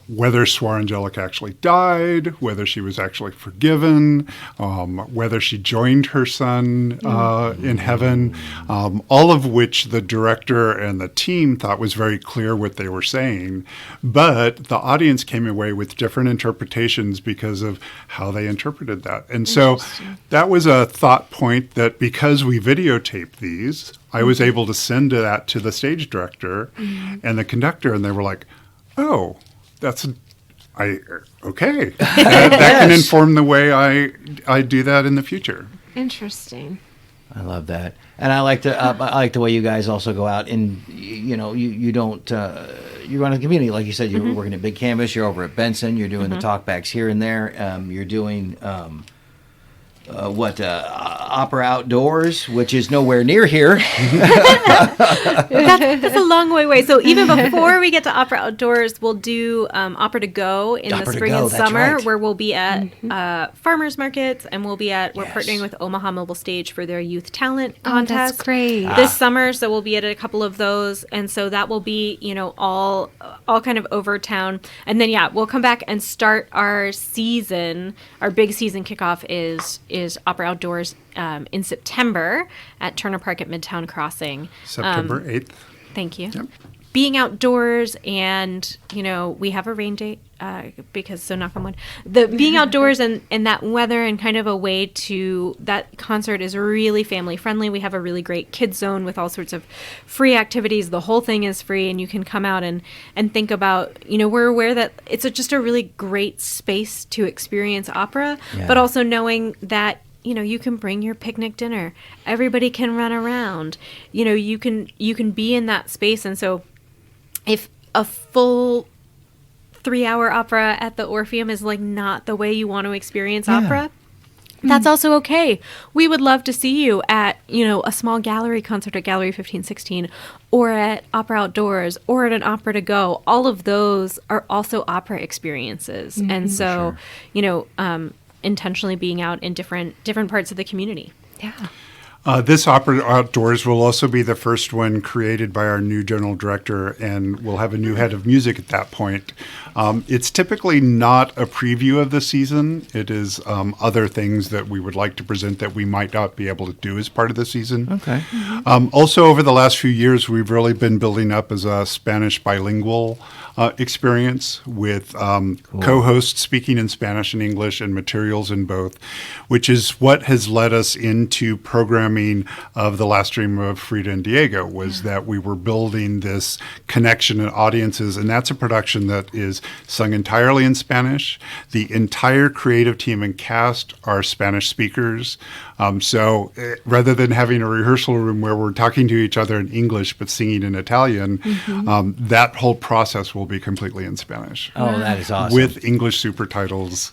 whether Suor Angelica actually died, whether she was actually forgiven, whether she joined her son in heaven, all of which the director and the team thought was very clear what they were saying. But the audience came away with different interpretations because of how they interpreted that. And so that was a thought point that because we videotaped these, I was able to send that to the stage director and the conductor, and they were like, "Oh, okay." That can inform the way I do that in the future. Interesting. I love that, and I like the way you guys also go out and you don't you run a community like you said. You're working at Big Canvas. You're over at Benson. You're doing the talkbacks here and there. You're doing. Opera Outdoors, which is nowhere near here. That's a long way away. So even before we get to Opera Outdoors, we'll do Opera to Go in the spring and summer, where we'll be at farmers markets, and we're partnering with Omaha Mobile Stage for their youth talent contest. That's great. This summer, so we'll be at a couple of those, and so that will be all kind of over town, and then we'll come back and start our season. Our big season kickoff is Opera Outdoors in September at Turner Park at Midtown Crossing. September 8th. Thank you. Yep. Being outdoors, and we have a rain date because knock on wood. The being outdoors and that weather and kind of a way to that concert is really family friendly. We have a really great kids zone with all sorts of free activities. The whole thing is free, and you can come out and think about. We're aware that it's just a really great space to experience opera, but also knowing that. You can bring your picnic dinner. Everybody can run around. You can be in that space. And so if a full 3-hour opera at the Orpheum is not the way you want to experience opera, that's also okay. We would love to see you at, a small gallery concert at Gallery 1516 or at Opera Outdoors or at an Opera to Go. All of those are also opera experiences. And so, intentionally being out in different parts of the community. Yeah. This Opera Outdoors will also be the first one created by our new general director, and we'll have a new head of music at that point. It's typically not a preview of the season. It is other things that we would like to present that we might not be able to do as part of the season. Okay. Also, over the last few years, we've really been building up as a Spanish bilingual experience with co-hosts speaking in Spanish and English and materials in both, which is what has led us into programming of The Last Dream of Frida and Diego, was that we were building this connection and audiences, and that's a production that is sung entirely in Spanish. The entire creative team and cast are Spanish speakers. So rather than having a rehearsal room where we're talking to each other in English but singing in Italian, that whole process will be completely in Spanish. Oh, that is awesome. With English super titles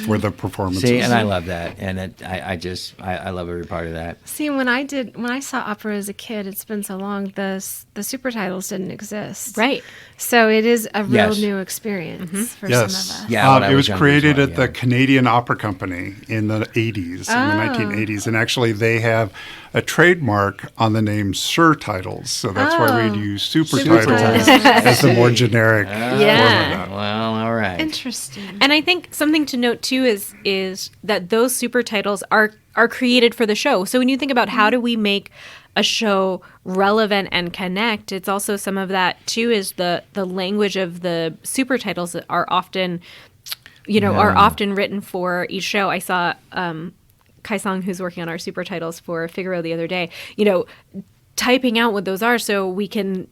for the performances. See, and I love that. And I love every part of that. See, when I saw opera as a kid, it's been so long, the super titles didn't exist. Right. So it is a real Yes. new experience for Yes. some of us. Yeah, when I it was younger created as well, at the Canadian Opera Company in the 80s, in the 1980s. And actually, they have a trademark on the name Sir titles. So that's why we'd use super titles as the more generic form of that. Well, all right. Interesting. And I think something to note too is that those super titles are created for the show. So when you think about how do we make a show relevant and connect, it's also some of that too is the language of the super titles that are often, are often written for each show. I saw Kai Song, who's working on our super titles for Figaro the other day, typing out what those are so we can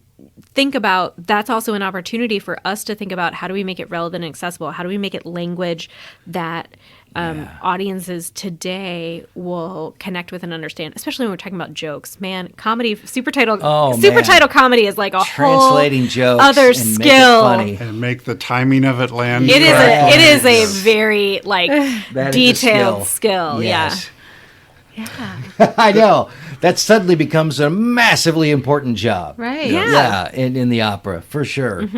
think about. That's also an opportunity for us to think about how do we make it relevant and accessible? How do we make it language that audiences today will connect with and understand, especially when we're talking about jokes. Man, comedy, super title comedy is like a translating whole jokes other and skill. make it funny. And make the timing of it land. It correctly. is a very That is a detailed skill. Yes. Yeah. I know. That suddenly becomes a massively important job. Right. Yeah. in the opera, for sure.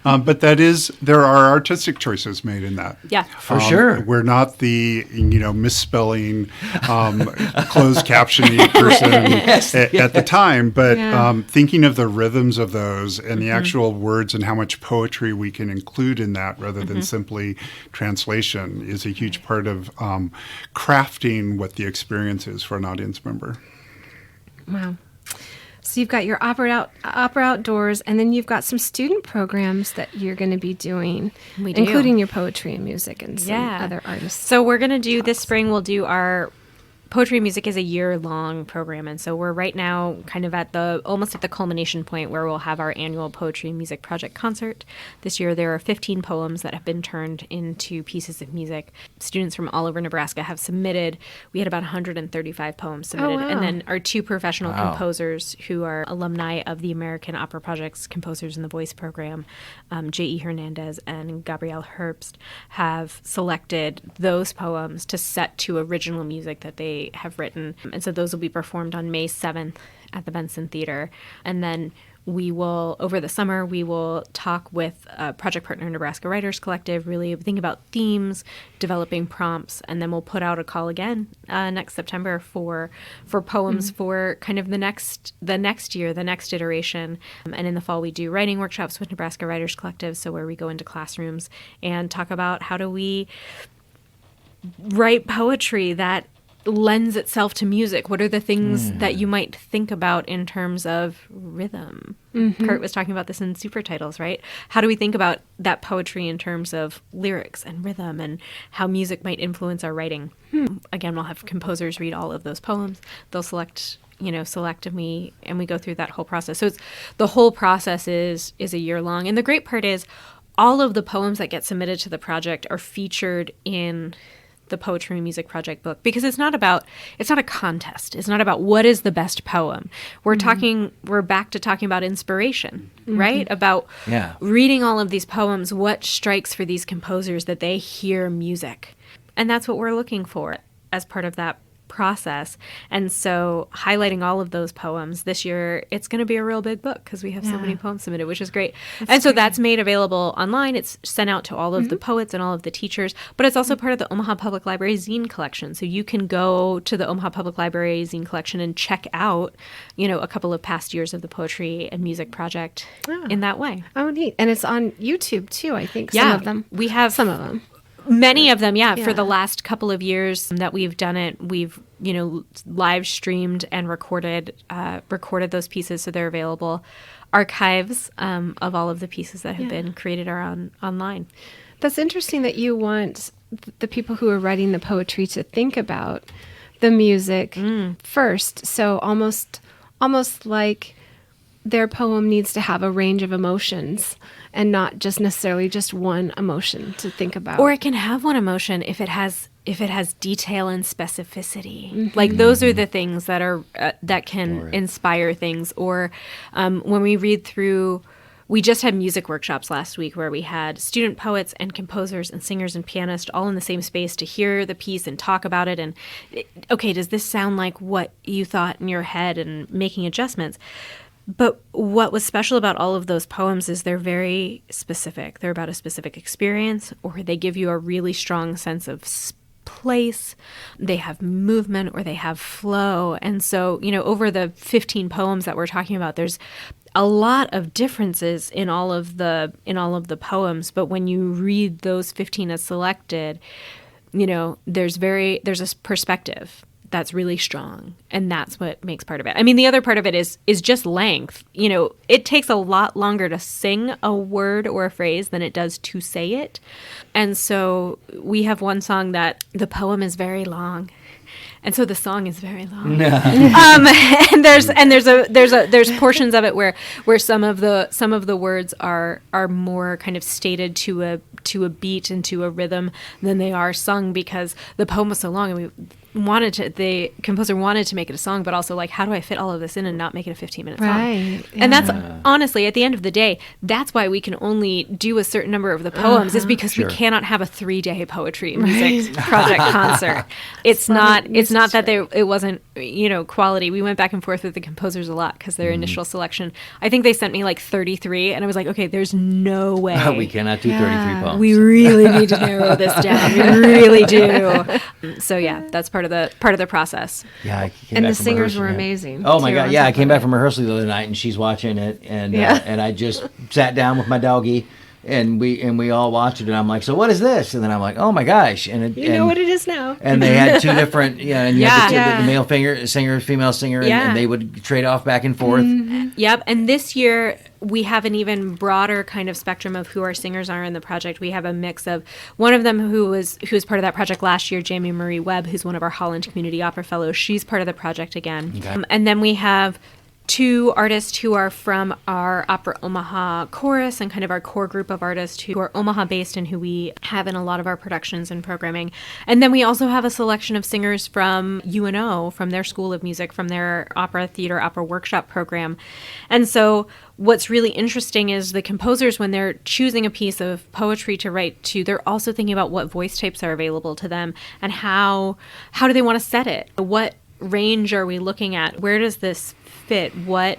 But there are artistic choices made in that. Yeah. For sure. We're not the, misspelling, closed captioning person at the time, but thinking of the rhythms of those and the actual words and how much poetry we can include in that rather than simply translation is a huge part of crafting what the experience is for an audience member. Wow. So you've got your opera outdoors, and then you've got some student programs that you're going to be doing, We do. including your poetry and music and some other artists. So we're going to do this spring, we'll do our Poetry and Music is a year-long program, and so we're right now kind of almost at the culmination point where we'll have our annual Poetry and Music Project concert. This year there are 15 poems that have been turned into pieces of music. Students from all over Nebraska have submitted. We had about 135 poems submitted, wow. and then our two professional composers who are alumni of the American Opera Project's Composers in the Voice program, J.E. Hernandez and Gabrielle Herbst, have selected those poems to set to original music that they have written. And so those will be performed on May 7th at the Benson Theatre. And then we will, over the summer, we will talk with a project partner, Nebraska Writers Collective, really think about themes, developing prompts, and then we'll put out a call again next September for poems for kind of the next year, the next iteration. And in the fall, we do writing workshops with Nebraska Writers Collective, so where we go into classrooms and talk about how do we write poetry that lends itself to music. What are the things that you might think about in terms of rhythm? Kurt was talking about this in super titles, right? How do we think about that poetry in terms of lyrics and rhythm and how music might influence our writing? Again, we'll have composers read all of those poems. They'll select and we go through that whole process. So the whole process is a year long. And the great part is all of the poems that get submitted to the project are featured in the Poetry and Music Project book, because it's not a contest. It's not about what is the best poem. We're back to talking about inspiration, right? About reading all of these poems, what strikes for these composers that they hear music. And that's what we're looking for as part of that process. And so highlighting all of those poems this year, it's going to be a real big book because we have so many poems submitted, which is great. So that's made available online. It's sent out to all of the poets and all of the teachers, but it's also part of the Omaha Public Library zine collection. So you can go to the Omaha Public Library zine collection and check out, a couple of past years of the Poetry and Music Project in that way. Oh, neat. And it's on YouTube too, I think, some of them. We have some of them. Many of them, for the last couple of years that we've done it, we've, live streamed and recorded those pieces, so they're available. Archives of all of the pieces that have been created are online. That's interesting that you want the people who are writing the poetry to think about the music first. So almost like their poem needs to have a range of emotions and not just necessarily just one emotion to think about. Or it can have one emotion if it has detail and specificity. Like those are the things that are that can inspire things. Or when we read through, we just had music workshops last week where we had student poets and composers and singers and pianists all in the same space to hear the piece and talk about it. And okay, does this sound like what you thought in your head, and making adjustments. But what was special about all of those poems is they're very specific. They're about a specific experience, or they give you a really strong sense of place. They have movement, or they have flow. And so, over the 15 poems that we're talking about, there's a lot of differences in all of the poems. But when you read those 15 as selected, there's a perspective that's really strong, and that's what makes part of it. I mean, the other part of it is just length. It takes a lot longer to sing a word or a phrase than it does to say it. And so we have one song that the poem is very long, and so the song is very long. And there's portions of it where some of the words are more kind of stated to a beat and to a rhythm than they are sung, because the poem was so long, and the composer wanted to make it a song, but also like, how do I fit all of this in and not make it a 15-minute song? Right. And that's honestly, at the end of the day, that's why we can only do a certain number of the poems, is because we cannot have a 3-day poetry and music project concert. It's not that it wasn't, quality. We went back and forth with the composers a lot because their initial selection, I think they sent me like 33, and I was like, okay, there's no way. We cannot do 33 poems. We really need to narrow this down. We really do. So that's part of the process. Yeah, I came and back the from singers rehearsal, were yeah. amazing. Oh my too, God! on Yeah, top I of came back it. from rehearsal the other night, and she's watching it, and and I just sat down with my doggie, and we all watched it, and I'm like, so what is this? And then I'm like, oh my gosh! And You know what it is now. And they had two different, and you had the male singer, female singer, and they would trade off back and forth. Yep. And this year we have an even broader kind of spectrum of who our singers are in the project. We have a mix of one of them who was part of that project last year, Jamie Marie Webb, who's one of our Holland Community Opera Fellows. She's part of the project again. Okay. And then we have 2 artists who are from our Opera Omaha chorus and kind of our core group of artists who are Omaha based and who we have in a lot of our productions and programming. And then we also have a selection of singers from UNO, from their School of Music, from their opera, theater, opera workshop program. And so what's really interesting is the composers, when they're choosing a piece of poetry to write to, they're also thinking about what voice types are available to them and how do they want to set it? What range are we looking at? Where does this fit? What,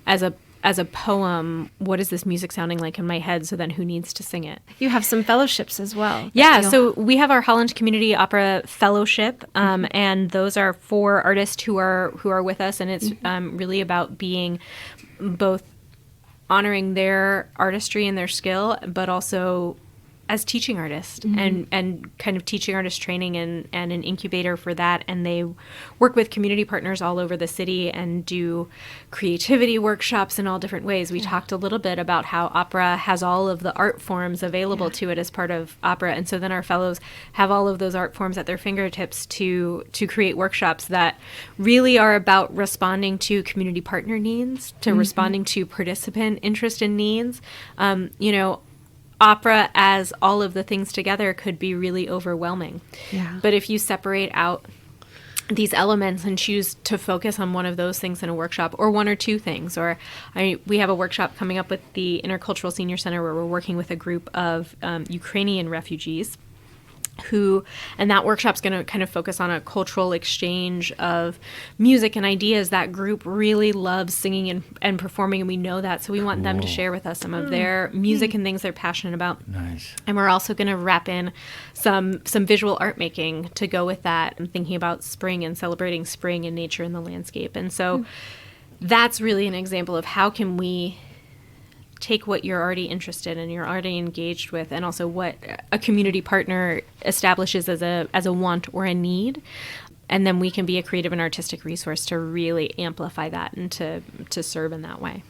as a poem, what is this music sounding like in my head? So then who needs to sing it? You have some fellowships as well. Yeah, so we have our Holland Community Opera Fellowship, and those are for artists who are with us, and it's really about being both honoring their artistry and their skill, but also as teaching artists and kind of teaching artist training and an incubator for that. And they work with community partners all over the city and do creativity workshops in all different ways. We talked a little bit about how opera has all of the art forms available to it as part of opera. And so then our fellows have all of those art forms at their fingertips to create workshops that really are about responding to community partner needs, to responding to participant interest and needs. Opera as all of the things together could be really overwhelming. Yeah. But if you separate out these elements and choose to focus on one of those things in a workshop, or one or two things, we have a workshop coming up with the Intercultural Senior Center where we're working with a group of Ukrainian refugees. and that workshop's going to kind of focus on a cultural exchange of music and ideas. That group really loves singing and performing, and we know that, so we want them to share with us some of their music and things they're passionate about. Nice. And we're also going to wrap in some visual art making to go with that, and thinking about spring and celebrating spring and nature and the landscape. And so that's really an example of how can we take what you're already interested in, you're already engaged with, and also what a community partner establishes as a want or a need, and then we can be a creative and artistic resource to really amplify that and to serve in that way.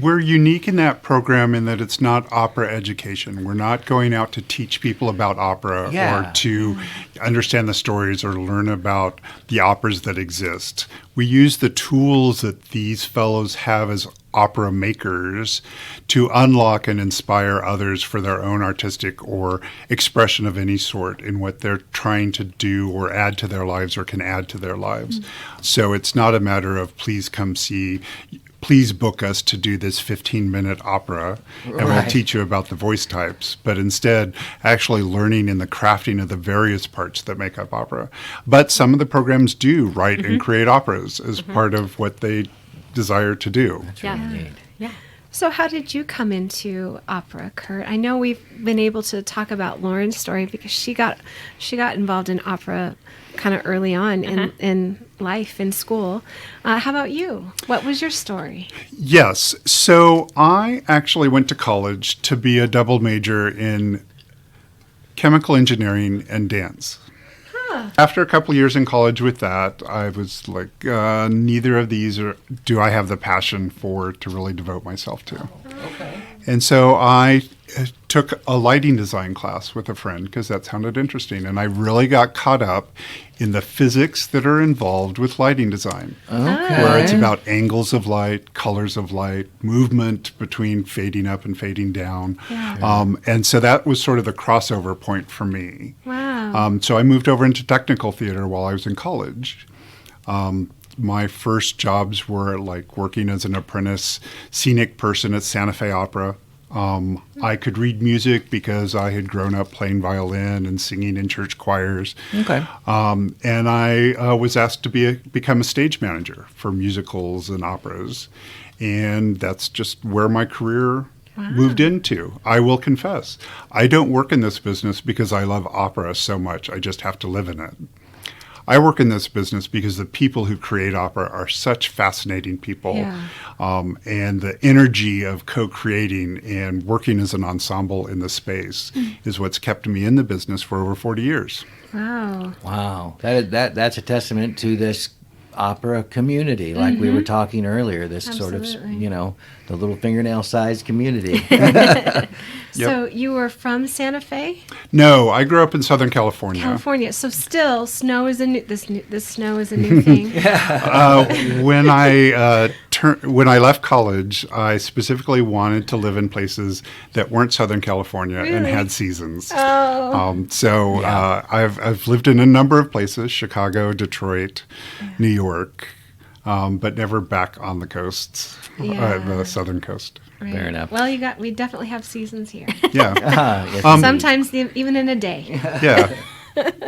We're unique in that program in that it's not opera education. We're not going out to teach people about opera or to understand the stories or learn about the operas that exist. We use the tools that these fellows have as opera makers to unlock and inspire others for their own artistic or expression of any sort in what they're trying to do or add to their lives or can add to their lives. So it's not a matter of please come see, please book us to do this 15-minute opera, and we'll teach you about the voice types, but instead actually learning in the crafting of the various parts that make up opera. But some of the programs do write and create operas as part of what they desire to do. That's really neat. Yeah. So how did you come into opera, Kurt? I know we've been able to talk about Lauren's story because she got involved in opera kind of early on in life, in school. How about you? What was your story? Yes. So I actually went to college to be a double major in chemical engineering and dance. After a couple years in college with that, I was like, neither of these do I have the passion for to really devote myself to. Okay. And so I took a lighting design class with a friend because that sounded interesting. And I really got caught up in the physics that are involved with lighting design, where it's about angles of light, colors of light, movement between fading up and fading down. And so that was sort of the crossover point for me. Wow. So I moved over into technical theater while I was in college. My first jobs were like working as an apprentice scenic person at Santa Fe Opera. I could read music because I had grown up playing violin and singing in church choirs. Okay. And I was asked to become a stage manager for musicals and operas. And that's just where my career moved into. I will confess, I don't work in this business because I love opera so much. I just have to live in it. I work in this business because the people who create opera are such fascinating people. And the energy of co-creating and working as an ensemble in the space is what's kept me in the business for over 40 years. Wow. Wow. That's a testament to this opera community, like we were talking earlier, this sort of, the little fingernail-sized community. So you were from Santa Fe, No, I grew up in Southern California. California. So still, snow is this snow is a new thing. When I left college, I specifically wanted to live in places that weren't Southern California and had seasons. I've lived in a number of places: Chicago, Detroit, New York, but never back on the coasts, the southern coast. Right. Fair enough. Well, we definitely have seasons here. Yeah. Yes, Sometimes even in a day. Yeah.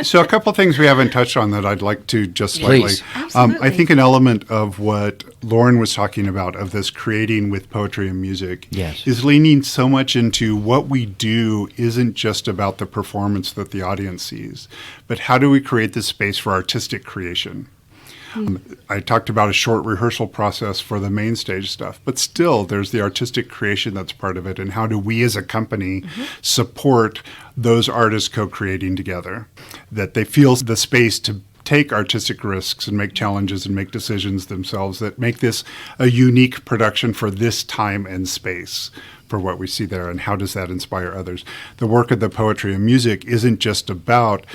So a couple of things we haven't touched on that I'd like to just slightly. Please. Absolutely. I think an element of what Lauren was talking about of this creating with poetry and music is leaning so much into what we do isn't just about the performance that the audience sees, but how do we create this space for artistic creation? I talked about a short rehearsal process for the main stage stuff, but still there's the artistic creation that's part of it. And how do we as a company support those artists co-creating together, that they feel the space to take artistic risks and make challenges and make decisions themselves that make this a unique production for this time and space for what we see there, and how does that inspire others? The work of the poetry and music isn't just about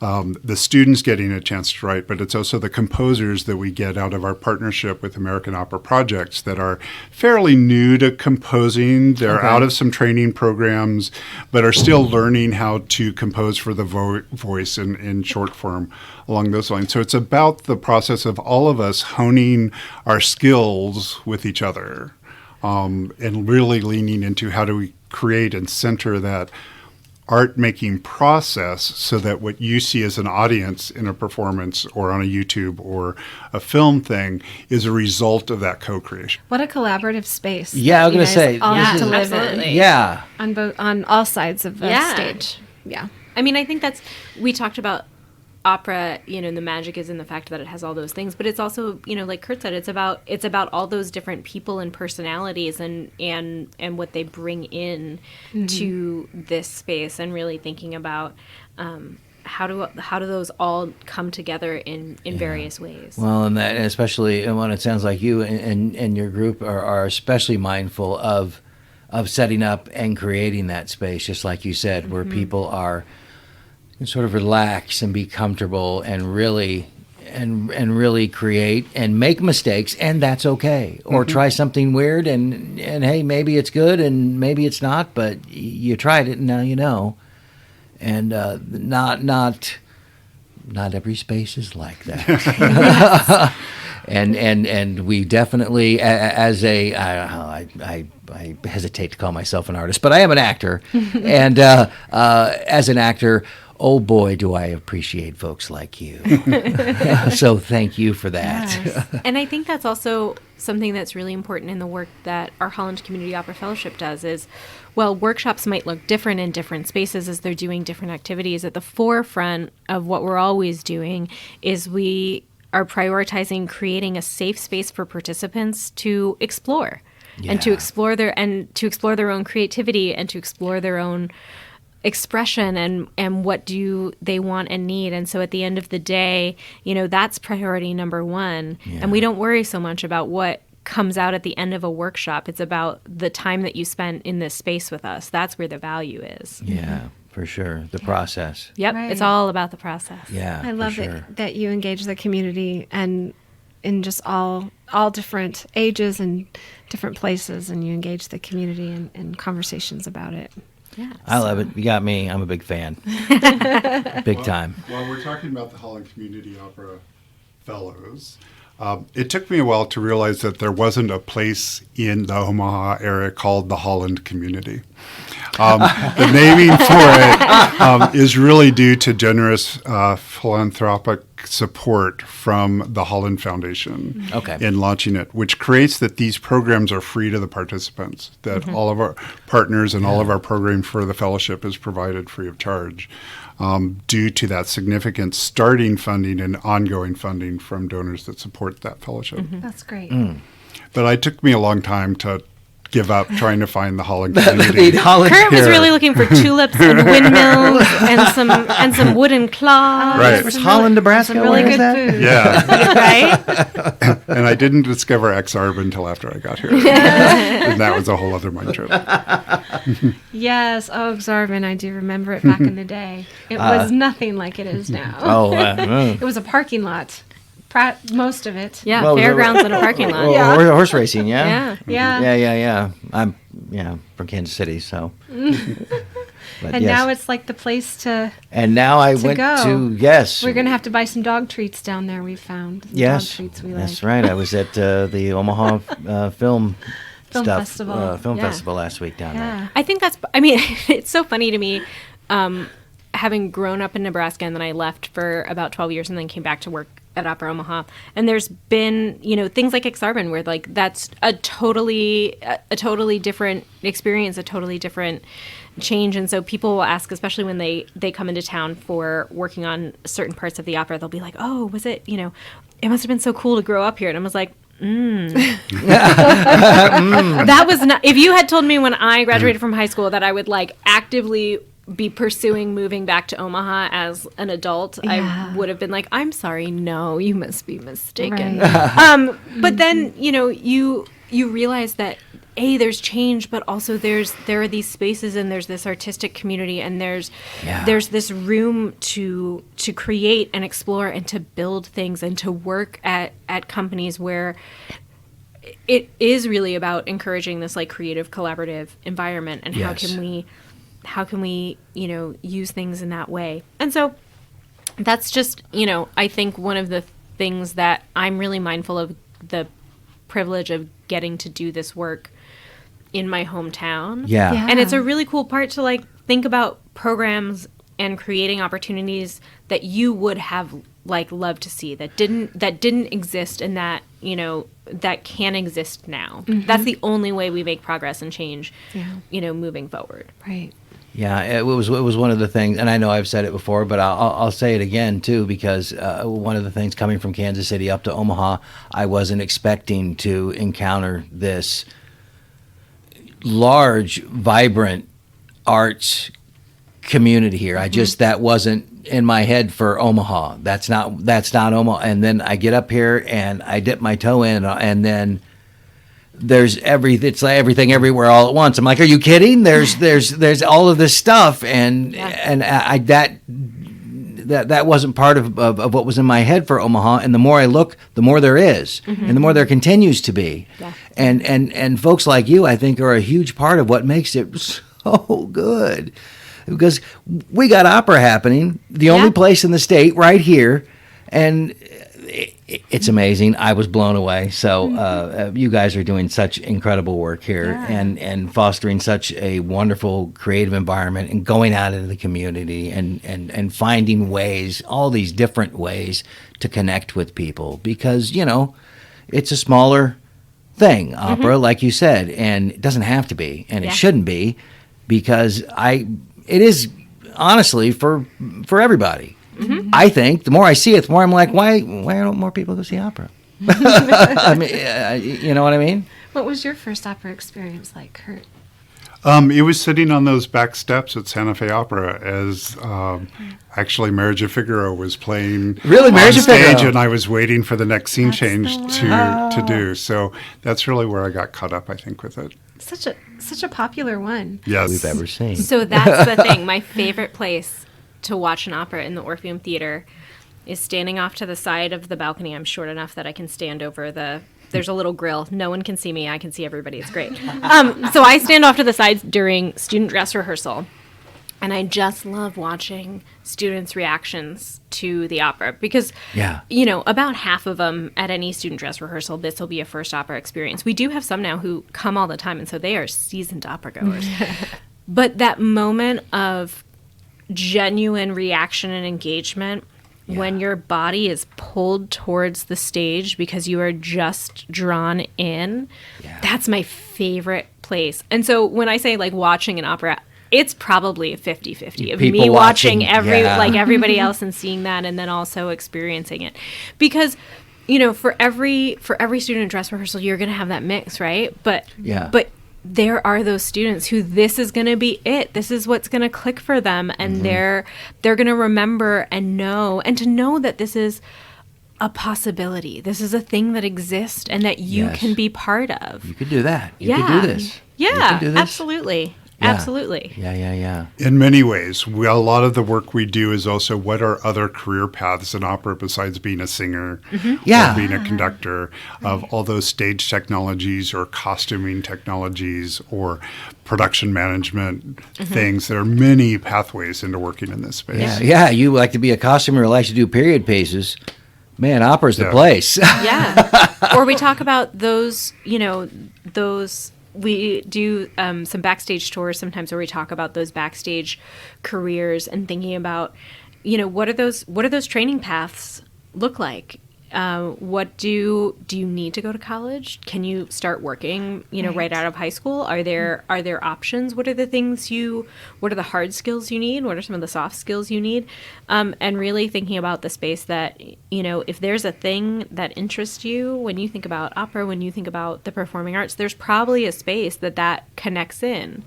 the students getting a chance to write, but it's also the composers that we get out of our partnership with American Opera Projects that are fairly new to composing. They're out of some training programs, but are still learning how to compose for the voice in short form along those lines. So it's about the process of all of us honing our skills with each other, and really leaning into how do we create and center that art making process so that what you see as an audience in a performance or on a YouTube or a film thing is a result of that co-creation. What a collaborative space. Yeah, I was you going to guys say. all have this to is- live absolutely. in. Yeah. On all sides of the Yeah. stage. Yeah. I mean, I think we talked about opera, the magic is in the fact that it has all those things, but it's also, like Kurt said, it's about all those different people and personalities and what they bring in to this space, and really thinking about how do those all come together in various ways. Well, and that, especially when it sounds like you and your group are especially mindful of setting up and creating that space, just like you said, where people are can sort of relax and be comfortable and really create and make mistakes, and that's okay. Or try something weird and hey, maybe it's good and maybe it's not, but you tried it and now you know. And not every space is like that. And we definitely, as I hesitate to call myself an artist, but I am an actor. And as an actor, oh boy, do I appreciate folks like you. So thank you for that. Yes. And I think that's also something that's really important in the work that our Holland Community Opera Fellowship does is, well, workshops might look different in different spaces as they're doing different activities. At the forefront of what we're always doing is we are prioritizing creating a safe space for participants to explore and to Yeah. explore their own creativity and to explore their own expression and what do they want and need. And so at the end of the day, that's priority number one. Yeah. And we don't worry so much about what comes out at the end of a workshop. It's about the time that you spent in this space with us. That's where the value is. Yeah, for sure. The process. Yep. Right. It's all about the process. Yeah, I love for it sure. that you engage the community and in just all different ages and different places, and you engage the community in conversations about it. Yeah. I love it. You got me. I'm a big fan. Big time. While we're talking about the Holland Community Opera Fellows, it took me a while to realize that there wasn't a place in the Omaha area called the Holland Community. The naming for it is really due to generous philanthropic support from the Holland Foundation Okay. in launching it, which creates that these programs are free to the participants, that all of our partners and all of our programming for the fellowship is provided free of charge. Due to that significant starting funding and ongoing funding from donors that support that fellowship. That's great. But it took me a long time to give up trying to find the Holland community. Holland Kurt was here. really looking for tulips and windmills and some wooden claws. Right. Where's Holland, Nebraska? Some really Where is good that? food. Yeah, Right? and I didn't discover XARB until after I got here. And that was a whole other mind trip. Yes. Oh, Xarvin, I do remember it back in the day. It was nothing like it is now. Oh, It was a parking lot. Most of it. Yeah, Well, fairgrounds in a parking lot. Horse racing, yeah? Yeah. Yeah. I'm from Kansas City, so. But And yes. now it's like the place to. And now I went go. to, yes. We're gonna have to buy some dog treats down there. We found some Yes, dog treats we that's like. right. I was at the Omaha Film stuff, festival. film Yeah. festival last week down there. Yeah. I think it's so funny to me, having grown up in Nebraska and then I left for about 12 years and then came back to work at Opera Omaha. And there's been, things like Exarban where like that's a totally different experience, a totally different change. And so people will ask, especially when they come into town for working on certain parts of the opera, they'll be like, oh, was it, it must have been so cool to grow up here. And I was like, that was not, if you had told me when I graduated from high school that I would like actively be pursuing moving back to Omaha as an adult, Yeah. I would have been like, I'm sorry, no, you must be mistaken. Right. But then, you realize that there's change, but also there are these spaces and there's this artistic community and there's this room to create and explore and to build things and to work at companies where it is really about encouraging this like creative collaborative environment and Yes. how can we use things in that way. And so that's just I think one of the things that I'm really mindful of, the privilege of getting to do this work in my hometown. Yeah. Yeah. And it's a really cool part to like think about programs and creating opportunities that you would have loved to see that didn't exist, and that that can exist now. That's the only way we make progress and change, moving forward. Right. Yeah, it was one of the things, and I know I've said it before, but I'll say it again too, because one of the things coming from Kansas City up to Omaha, I wasn't expecting to encounter this large, vibrant arts community here. I just, that wasn't in my head for Omaha. That's not Omaha. And then I get up here and I dip my toe in, and then it's like everything everywhere all at once. I'm like, are you kidding? There's all of this stuff, and that wasn't part of what was in my head for Omaha. And the more I look, the more there is, and the more there continues to be. Yeah. And folks like you, I think, are a huge part of what makes it so good, because we got opera happening, the only place in the state right here, and it's amazing. I was blown away. So you guys are doing such incredible work here, and fostering such a wonderful creative environment, and going out into the community and finding ways, all these different ways to connect with people, because, it's a smaller thing, opera, like you said, and it doesn't have to be, and it shouldn't be, because it is honestly for everybody. I think the more I see it, the more I'm like, why don't more people go see opera? I mean, you know what I mean? What was your first opera experience like, Kurt? It was sitting on those back steps at Santa Fe Opera as actually Marriage of Figaro was playing Marriage on of Figaro. stage, and I was waiting for the next scene change to do. So that's really where I got caught up, I think, with it. Such a popular one. Yes. We've ever seen. So that's the thing. My favorite place to watch an opera in the Orpheum Theater is standing off to the side of the balcony. I'm short enough that I can stand over there's a little grill. No one can see me. I can see everybody. It's great. So I stand off to the sides during student dress rehearsal. And I just love watching students' reactions to the opera, because, about half of them at any student dress rehearsal, this will be a first opera experience. We do have some now who come all the time, and so they are seasoned opera goers. But that moment of genuine reaction and engagement when your body is pulled towards the stage because you are just drawn in, that's my favorite place. And so when I say watching an opera, it's probably a 50-50 of People me watching everybody else and seeing that, and then also experiencing it. Because for every student dress rehearsal, you're going to have that mix, right? But there are those students who this is going to be it. This is what's going to click for them, and they're going to remember and to know that this is a possibility. This is a thing that exists and that you can be part of. You could do that. You could do this. Yeah, you could do this. Absolutely. Yeah. Absolutely. Yeah. In many ways, a lot of the work we do is also what are other career paths in opera besides being a singer or being a conductor, of all those stage technologies or costuming technologies or production management things. There are many pathways into working in this space. Yeah. You like to be a costumer who likes to do period pieces. Man, opera's the place. Or we talk about those, we do some backstage tours sometimes where we talk about those backstage careers and thinking about, what are those training paths look like? What do you need to go to college? Can you start working, right out of high school? Are there options? What are the hard skills you need? What are some of the soft skills you need? And really thinking about the space that, if there's a thing that interests you, when you think about opera, when you think about the performing arts, there's probably a space that connects in.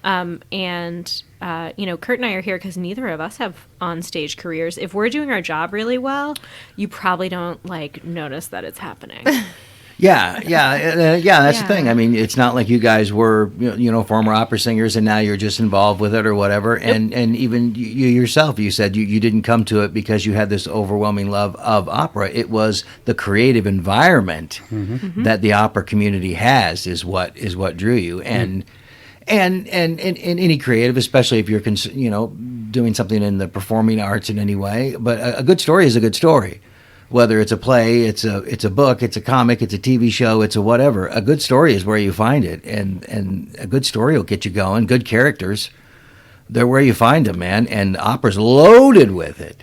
Kurt and I are here because neither of us have on-stage careers. If we're doing our job really well, you probably don't notice that it's happening. That's the thing. I mean, it's not like you guys were, former opera singers and now you're just involved with it or whatever. And even you yourself, you said you didn't come to it because you had this overwhelming love of opera. It was the creative environment that the opera community has is what drew you. And any creative, especially if you're doing something in the performing arts in any way. But a good story is a good story, whether it's a play, it's a book, it's a comic, it's a TV show, it's a whatever. A good story is where you find it, and a good story will get you going. Good characters, they're where you find them, man. And opera's loaded with it.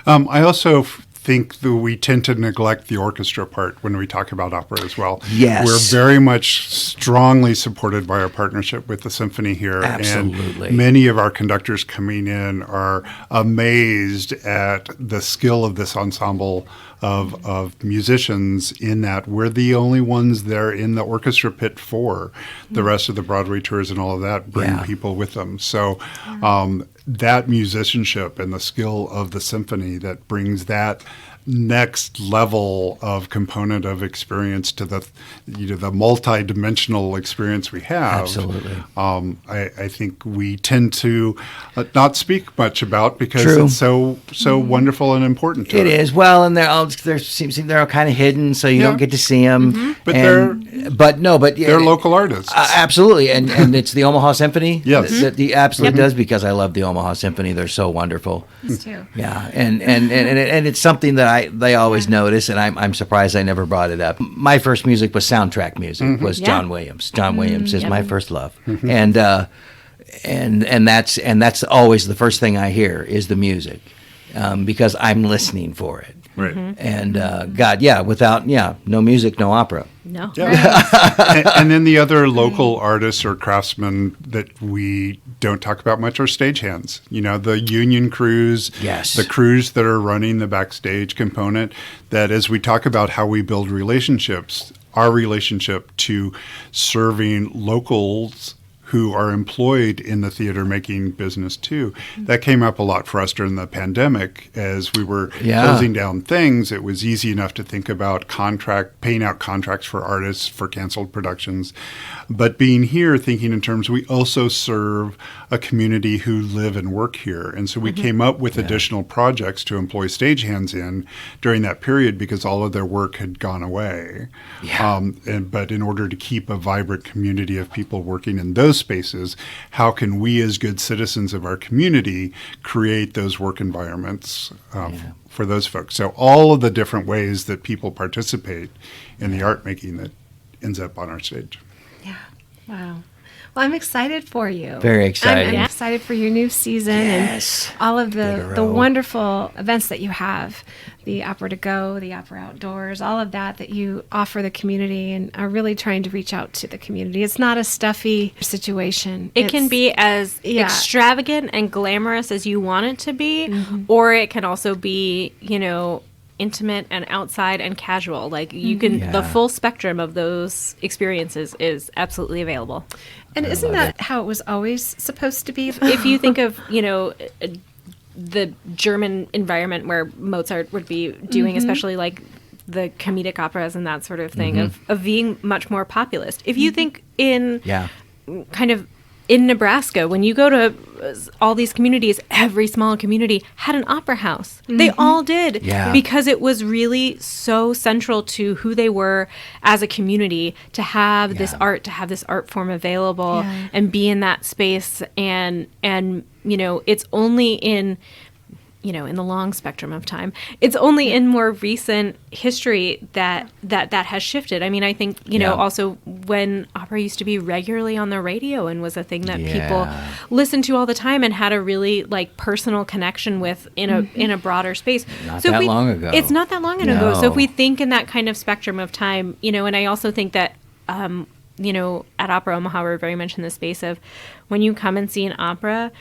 I also think that we tend to neglect the orchestra part when we talk about opera as well. Yes. We're very much strongly supported by our partnership with the symphony here. Absolutely. And many of our conductors coming in are amazed at the skill of this ensemble of musicians, in that we're the only ones there in the orchestra pit for. The rest of the Broadway tours and all of that bring people with them. So that musicianship and the skill of the symphony that brings that next level of component of experience to the the multi-dimensional experience we have. Absolutely. I think we tend to not speak much about, because True. it's so wonderful and important to It us. is. Well, and they're all kind of hidden, so you don't get to see them. But they're local artists. Absolutely, and it's the Omaha Symphony. Yes. that absolutely does, because I love the Omaha Symphony. They're so wonderful. Us too. Yeah, and it's something that they always notice, and I'm surprised I never brought it up. My first music was soundtrack music. Was John Williams. John Williams is my first love, and that's always the first thing I hear is the music, because I'm listening for it. Right. And without no music, no opera. No. Yeah. and then the other local artists or craftsmen that we don't talk about much are stagehands. The union crews, Yes. the crews that are running the backstage component, that as we talk about how we build relationships, our relationship to serving locals who are employed in the theater making business too. That came up a lot for us during the pandemic. As we were closing down things, it was easy enough to think about paying out contracts for artists for canceled productions. But being here, thinking in terms, we also serve a community who live and work here. And so we came up with additional projects to employ stagehands in during that period, because all of their work had gone away. But in order to keep a vibrant community of people working in those spaces, how can we as good citizens of our community create those work environments for those folks? So all of the different ways that people participate in the art making that ends up on our stage. Yeah. Wow. Well, I'm excited for you. Very excited. I'm excited for your new season and all of the wonderful events that you have. The Opera to Go, the Opera Outdoors, all of that you offer the community and are really trying to reach out to the community. It's not a stuffy situation. It can be as extravagant and glamorous as you want it to be, or it can also be, intimate and outside and casual. Like you can, the full spectrum of those experiences is absolutely available. And isn't that how it was always supposed to be? If you think of, the German environment where Mozart would be doing, especially like the comedic operas and that sort of thing, of being much more populist. If you think in kind of in Nebraska, when you go to all these communities, every small community had an opera house. They all did, because it was really so central to who they were as a community to have this art, to have this art form available and be in that space. And it's only in in the long spectrum of time, it's only in more recent history that has shifted. I mean, I think, also when opera used to be regularly on the radio and was a thing that people listened to all the time and had a really personal connection with in a broader space. Not that long ago. It's not that long ago. So if we think in that kind of spectrum of time, and I also think that, at Opera Omaha, we're very much in the space of when you come and see an opera,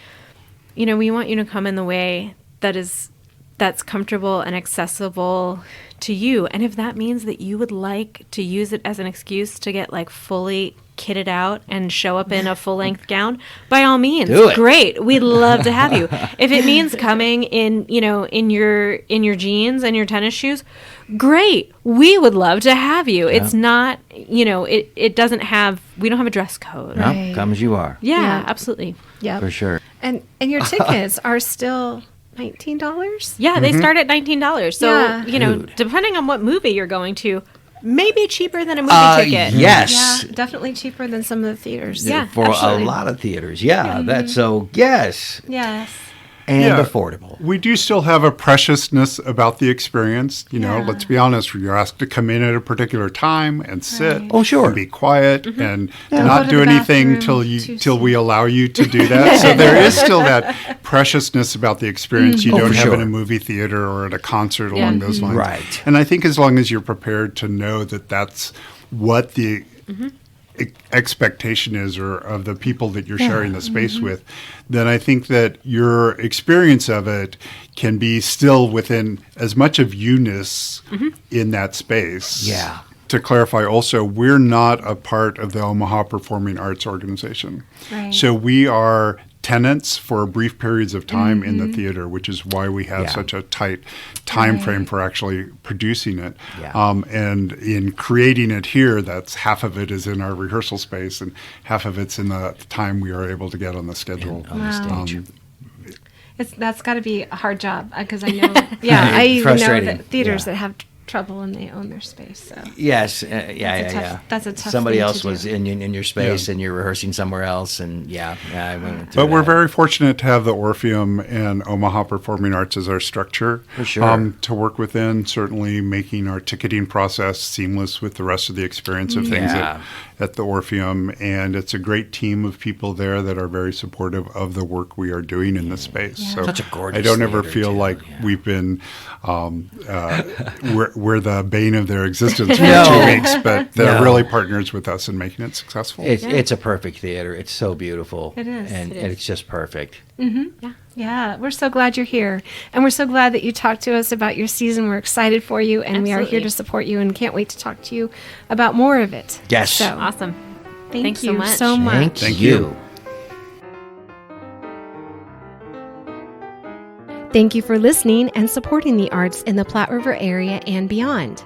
we want you to come in the way that's comfortable and accessible to you. And if that means that you would like to use it as an excuse to get fully kitted out and show up in a full-length gown, by all means, do it. Great. We'd love to have you. If it means coming in, in your jeans and your tennis shoes, great. We would love to have you. It's not, it doesn't have, we don't have a dress code. No, come as you are. Yeah, absolutely. Yeah. For sure. And your tickets are still $19? Yeah, they start at $19. So, Dude. depending on what movie you're going to, maybe cheaper than a movie ticket. Yes. Yeah, definitely cheaper than some of the theaters. Yeah, For absolutely. a lot of theaters. Yeah, that's so, yes. Yes. and affordable. We do still have a preciousness about the experience. You know, let's be honest. You're asked to come in at a particular time and sit. Oh, sure. And be quiet and Go not to do the anything bathroom till we allow you to do that. So there is still that preciousness about the experience you don't for have sure. in a movie theater or at a concert along those lines. Right. And I think as long as you're prepared to know that that's what the expectation is, or of the people that you're sharing the space with, then I think that your experience of it can be still within as much of you-ness in that space. Yeah. To clarify also, we're not a part of the Omaha Performing Arts Organization. Right. So we are tenants for brief periods of time in the theater, which is why we have such a tight time frame for actually producing it. Yeah. And in creating it here, that's half of it is in our rehearsal space and half of it's in the time we are able to get on the schedule. On the stage. That's got to be a hard job because I know. Yeah, I even know Frustrating. that theaters Yeah. that have trouble and they own their space. So Yes, that's a tough Somebody thing to else do. was in your space, and you're rehearsing somewhere else, and I went through But we're that. very fortunate to have the Orpheum and Omaha Performing Arts as our structure For sure. to work within, certainly making our ticketing process seamless with the rest of the experience of things Yeah. at the Orpheum. And it's a great team of people there that are very supportive of the work we are doing in this space. So Such a gorgeous I don't ever theater, feel too. like Yeah. we've been, we're the bane of their existence for No. 2 weeks, but they're No. really partners with us in making it successful. It's a perfect theater. It's so beautiful. It is. And it's just perfect. Yeah, we're so glad you're here. And we're so glad that you talked to us about your season. We're excited for you, and we are here Absolutely. to support you and can't wait to talk to you about more of it. Yes. So Awesome. thank Thanks you so much. so much. Thank you. Thank you for listening and supporting the arts in the Platte River area and beyond.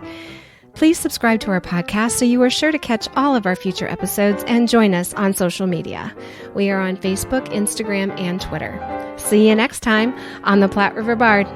Please subscribe to our podcast so you are sure to catch all of our future episodes and join us on social media. We are on Facebook, Instagram, and Twitter. See you next time on the Platte River Bard.